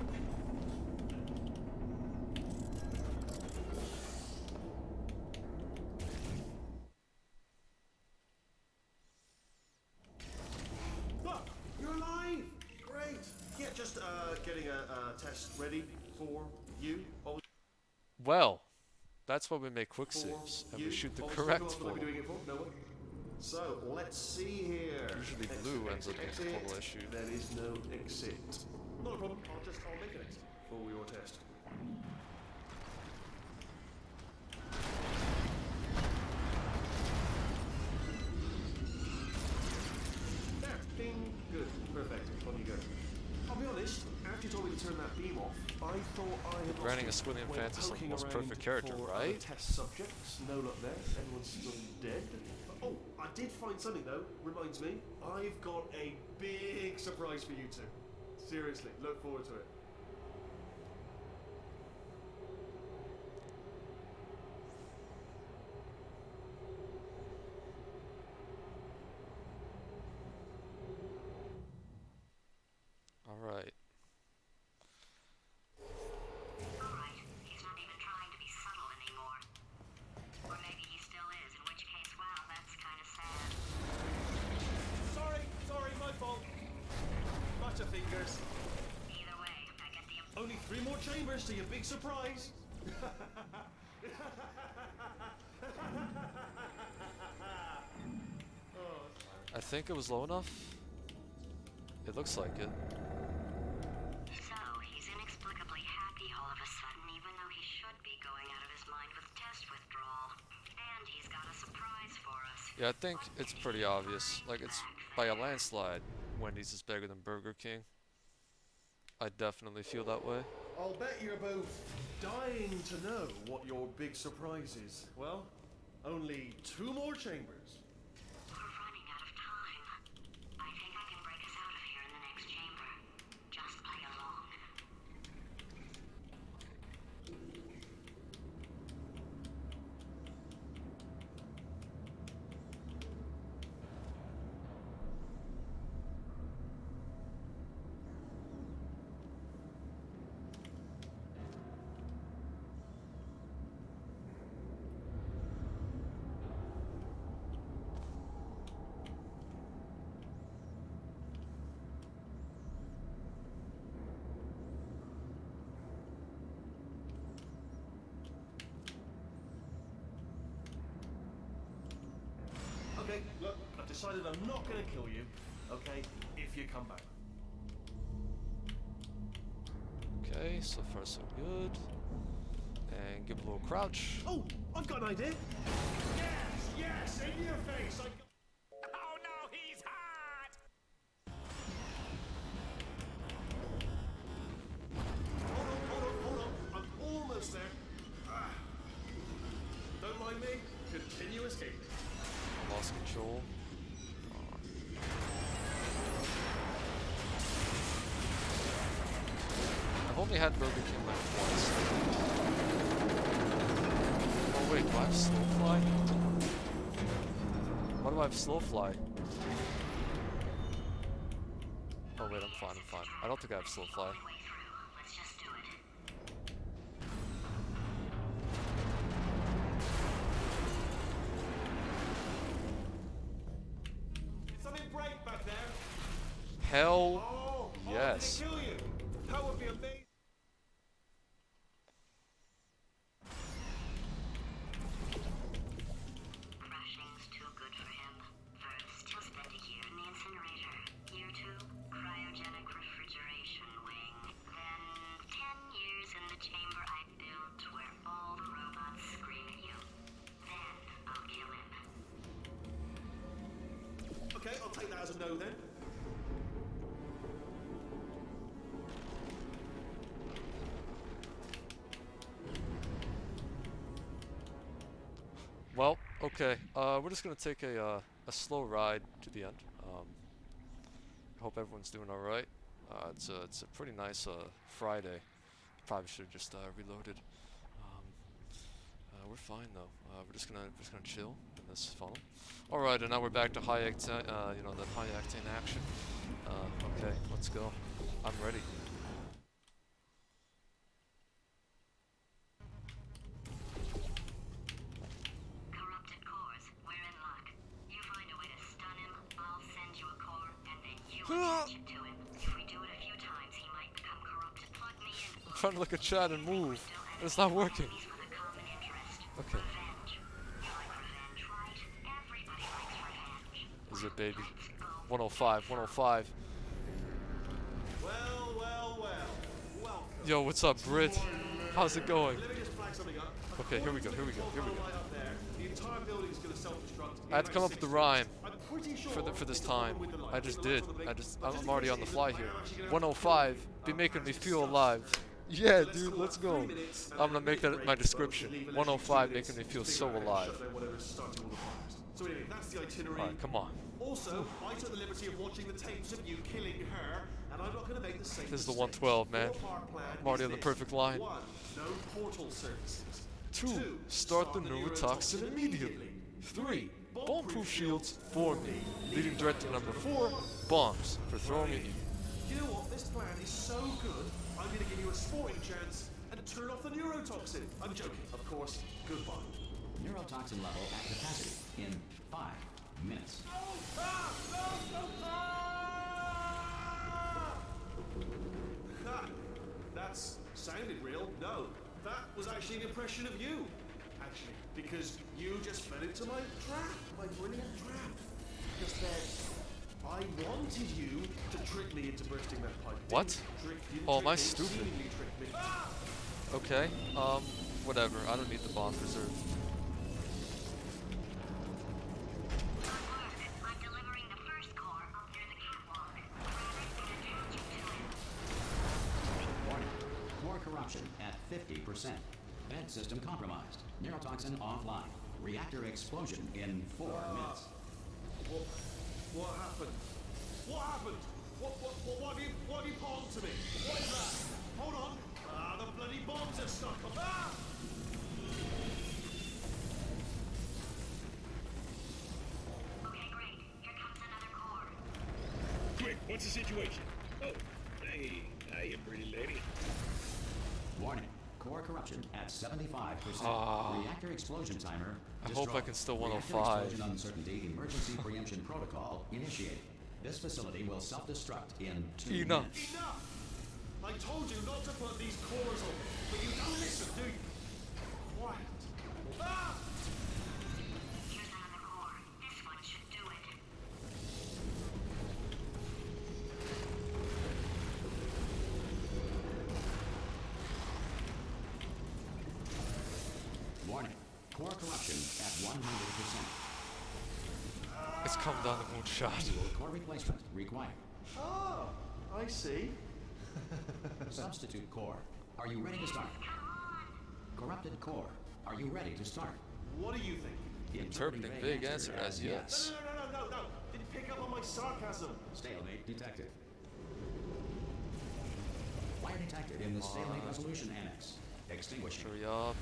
[SPEAKER 3] Look, you're alive! Great! Yeah, just getting a test ready for you.
[SPEAKER 1] Well, that's why we make quick
[SPEAKER 3] For
[SPEAKER 1] saves and
[SPEAKER 3] you.
[SPEAKER 1] we shoot the
[SPEAKER 3] Obviously,
[SPEAKER 1] correct
[SPEAKER 3] who else would I be
[SPEAKER 1] photo.
[SPEAKER 3] doing it for? No one. So, let's see here.
[SPEAKER 1] Usually
[SPEAKER 3] Exit,
[SPEAKER 1] blue ends up
[SPEAKER 3] exit,
[SPEAKER 1] being a total
[SPEAKER 3] exit.
[SPEAKER 1] issue.
[SPEAKER 3] There is no exit. Not a problem. I'll make an exit for your test. There. Bing. Good. Perfect. On you go. I'll be honest, after you told me to turn that beam off, I thought I had
[SPEAKER 1] Granting
[SPEAKER 3] lost
[SPEAKER 1] a Squilliam
[SPEAKER 3] when
[SPEAKER 1] Fantasy is like the
[SPEAKER 3] poking
[SPEAKER 1] most
[SPEAKER 3] around
[SPEAKER 1] perfect character,
[SPEAKER 3] for
[SPEAKER 1] right?
[SPEAKER 3] other test subjects. No luck there. Everyone's still dead. Oh, I did find something though. Reminds me, I've got a big surprise for you two. Seriously, look forward to it.
[SPEAKER 1] Alright.
[SPEAKER 7] Alright, he's not even trying to be subtle anymore. Or maybe he still is, in which case, wow, that's kind of sad.
[SPEAKER 3] Sorry, my fault. Butterfingers.
[SPEAKER 7] Either way, I get the
[SPEAKER 3] Only 3 more chambers to your big surprise.
[SPEAKER 1] I think it was low enough. It looks like it.
[SPEAKER 7] So, he's inexplicably happy all of a sudden, even though he should be going out of his mind with test withdrawal. And he's got a surprise for us.
[SPEAKER 1] Yeah, I think it's pretty obvious. Like, it's by a landslide. Wendy's is bigger than Burger King. I definitely feel that way.
[SPEAKER 3] I'll bet you're both dying to know what your big surprise is. Well, only 2 more chambers.
[SPEAKER 7] We're running out of time. I think I can break us out of here in the next chamber. Just play along.
[SPEAKER 3] Okay, look, I've decided I'm not going to kill you, okay, if you come back.
[SPEAKER 1] Okay, so far so good. And give a little crouch.
[SPEAKER 3] Oh, I've got an idea. Yes, in your face.
[SPEAKER 8] Oh no, he's hot!
[SPEAKER 3] Hold on. I'm almost there. Ah. Don't mind me. Continue escaping.
[SPEAKER 1] Lost control. I've only had Burger King like once. Oh wait, do I have slow fly? Why do I have slow fly? Oh wait, I'm fine. I don't think I have slow fly.
[SPEAKER 7] Way through. Let's just do it.
[SPEAKER 3] Did something break back there?
[SPEAKER 1] Hell
[SPEAKER 3] Oh,
[SPEAKER 1] yes.
[SPEAKER 3] did it kill you? That would be amazing.
[SPEAKER 7] Crushing's too good for him. First, he'll spend a year in the incinerator. Year 2, cryogenic refrigeration wing. Then, 10 years in the chamber I built where all the robots scream at you. Then, I'll kill him.
[SPEAKER 3] Okay, I'll take that as a no then.
[SPEAKER 1] Well, okay. We're just gonna take a slow ride to the end. Hope everyone's doing all right. It's a pretty nice Friday. Probably should have just reloaded. We're fine though. We're just gonna chill in this funnel. All right, and now we're back to high octane, you know, the high octane action. Okay, let's go. I'm ready.
[SPEAKER 7] Corrupted cores, we're in luck. You find a way to stun him, I'll send you a core, and then you attach it to him. If we do it a few times, he might become corrupted. Plug me in.
[SPEAKER 1] I'm trying to look at chat and move, and it's not working.
[SPEAKER 7] Enemies with a common interest.
[SPEAKER 1] Okay.
[SPEAKER 7] Revenge. You like revenge, right? Everybody likes revenge.
[SPEAKER 1] Is it, baby? 105, 105.
[SPEAKER 3] Well, well, well. Welcome.
[SPEAKER 1] Yo, what's up, Brit? How's it going?
[SPEAKER 3] Let me just flag something up.
[SPEAKER 1] Okay, here we go, here we go, here we go.
[SPEAKER 3] Right up there, the entire building's gonna self-destruct.
[SPEAKER 1] I had to come up with the rhyme
[SPEAKER 3] I'm pretty sure
[SPEAKER 1] for this
[SPEAKER 3] it's the
[SPEAKER 1] time.
[SPEAKER 3] one with the light.
[SPEAKER 1] I just
[SPEAKER 3] The lights
[SPEAKER 1] did.
[SPEAKER 3] on the big-
[SPEAKER 1] I'm already on the fly here.
[SPEAKER 3] I am actually gonna
[SPEAKER 1] 105, be making me feel alive. Yeah,
[SPEAKER 3] Let's
[SPEAKER 1] dude,
[SPEAKER 3] call
[SPEAKER 1] let's
[SPEAKER 3] that
[SPEAKER 1] go.
[SPEAKER 3] 3 minutes, and
[SPEAKER 1] I'm
[SPEAKER 3] then
[SPEAKER 1] gonna make that
[SPEAKER 3] break,
[SPEAKER 1] my
[SPEAKER 3] but
[SPEAKER 1] description.
[SPEAKER 3] we'll leave an
[SPEAKER 1] 105
[SPEAKER 3] extra 2
[SPEAKER 1] making me
[SPEAKER 3] minutes
[SPEAKER 1] feel
[SPEAKER 3] to
[SPEAKER 1] so
[SPEAKER 3] figure out how to
[SPEAKER 1] alive.
[SPEAKER 3] shut down whatever's starting all the fires. So anyway, that's the itinerary.
[SPEAKER 1] Alright, come on.
[SPEAKER 3] Also, I took the liberty of watching the tapes of you killing her, and I'm not going to make the same
[SPEAKER 1] This is the
[SPEAKER 3] mistake.
[SPEAKER 1] 112, man.
[SPEAKER 3] Four-part plan
[SPEAKER 1] I'm already
[SPEAKER 3] is
[SPEAKER 1] on the
[SPEAKER 3] this.
[SPEAKER 1] perfect line.
[SPEAKER 3] 1. No portal services.
[SPEAKER 1] 2. Start the neurotoxin immediately. 3. Bomb-proof shields for me. Leading directive number 4. Bombs for throwing at you.
[SPEAKER 3] You know what? This plan is so good, I'm going to give you a sporting chance and turn off the neurotoxin. I'm joking, of course. Goodbye.
[SPEAKER 2] Neurotoxin level at capacity in 5 minutes.
[SPEAKER 3] Ha! That's sounded real. No, that was actually an impression of you. Actually, because you just fell into my trap, my brilliant trap. Just said, I wanted you to trick me into bursting that pipe.
[SPEAKER 1] What?
[SPEAKER 3] Didn't
[SPEAKER 1] Oh,
[SPEAKER 3] trick
[SPEAKER 1] am I
[SPEAKER 3] me,
[SPEAKER 1] stupid?
[SPEAKER 3] seemingly tricked me.
[SPEAKER 1] Okay, whatever. I don't need the bomb preserve.
[SPEAKER 7] I'm delivering the first core up near the catwalk. Grab it and attach it to him.
[SPEAKER 2] Warning. Core corruption at 50%. Vent system compromised. Neurotoxin offline. Reactor explosion in 4 minutes.
[SPEAKER 3] What happened? What happened? What have you put onto me? What is that? Hold on. The bloody bombs are stuck. Ah!
[SPEAKER 7] Okay, great. Here comes another core.
[SPEAKER 8] Quick, what's the situation? Oh, hey, hiya, pretty lady.
[SPEAKER 2] Warning. Core corruption at 75%. Reactor explosion timer
[SPEAKER 1] I
[SPEAKER 2] destroyed.
[SPEAKER 1] hope I can still
[SPEAKER 2] Reactor
[SPEAKER 1] 105.
[SPEAKER 2] explosion uncertainty emergency preemption protocol initiated. This facility will self-destruct in 2
[SPEAKER 1] Enough.
[SPEAKER 2] minutes.
[SPEAKER 3] Enough! I told you not to put these cores on me, but you don't listen, do you? Quiet. Ah!
[SPEAKER 7] Here's another core. This one should do it.
[SPEAKER 2] Warning. Core corruption at 100%.
[SPEAKER 1] It's come down to moonshot.
[SPEAKER 2] Annual core replacement required.
[SPEAKER 3] Ah, I see.
[SPEAKER 2] Substitute core. Are you ready to start? Corrupted core. Are you ready to start?
[SPEAKER 3] What do you think?
[SPEAKER 1] Interpreting vague answer as yes.
[SPEAKER 3] No. Didn't pick up on my sarcasm.
[SPEAKER 2] Stalemate detected. Fire detected in the stalemate resolution annex. Extinguishing.
[SPEAKER 1] Hurry up.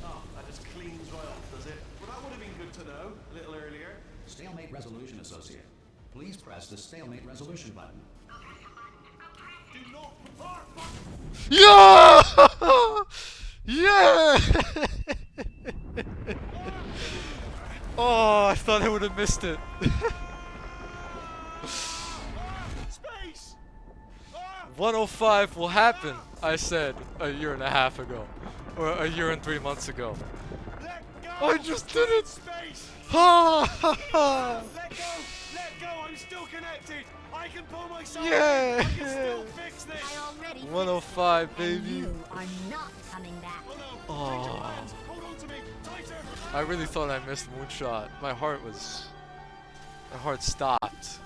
[SPEAKER 3] Oh, that just cleans right off, does it? Well, that would have been good to know a little earlier.
[SPEAKER 2] Stalemate resolution associate. Please press the stalemate resolution button.
[SPEAKER 3] Do not.
[SPEAKER 1] Yeah! Yeah! Oh, I thought I would have missed it.
[SPEAKER 3] Space!
[SPEAKER 1] 105 will happen, I said a year and a half ago. Or a year and 3 months ago.
[SPEAKER 3] Let go!
[SPEAKER 1] I just did it!
[SPEAKER 3] Space!
[SPEAKER 1] Ha ha ha!
[SPEAKER 3] Let go! I'm still connected! I can pull myself
[SPEAKER 1] Yeah!
[SPEAKER 3] in! I can still fix this!
[SPEAKER 5] I already
[SPEAKER 1] 105,
[SPEAKER 5] and
[SPEAKER 1] baby.
[SPEAKER 5] you are not coming back.
[SPEAKER 3] Oh no!
[SPEAKER 1] Oh.
[SPEAKER 3] Change your plans! Hold on to me! Tighter!
[SPEAKER 1] I really thought I missed Moonshot. My heart stopped.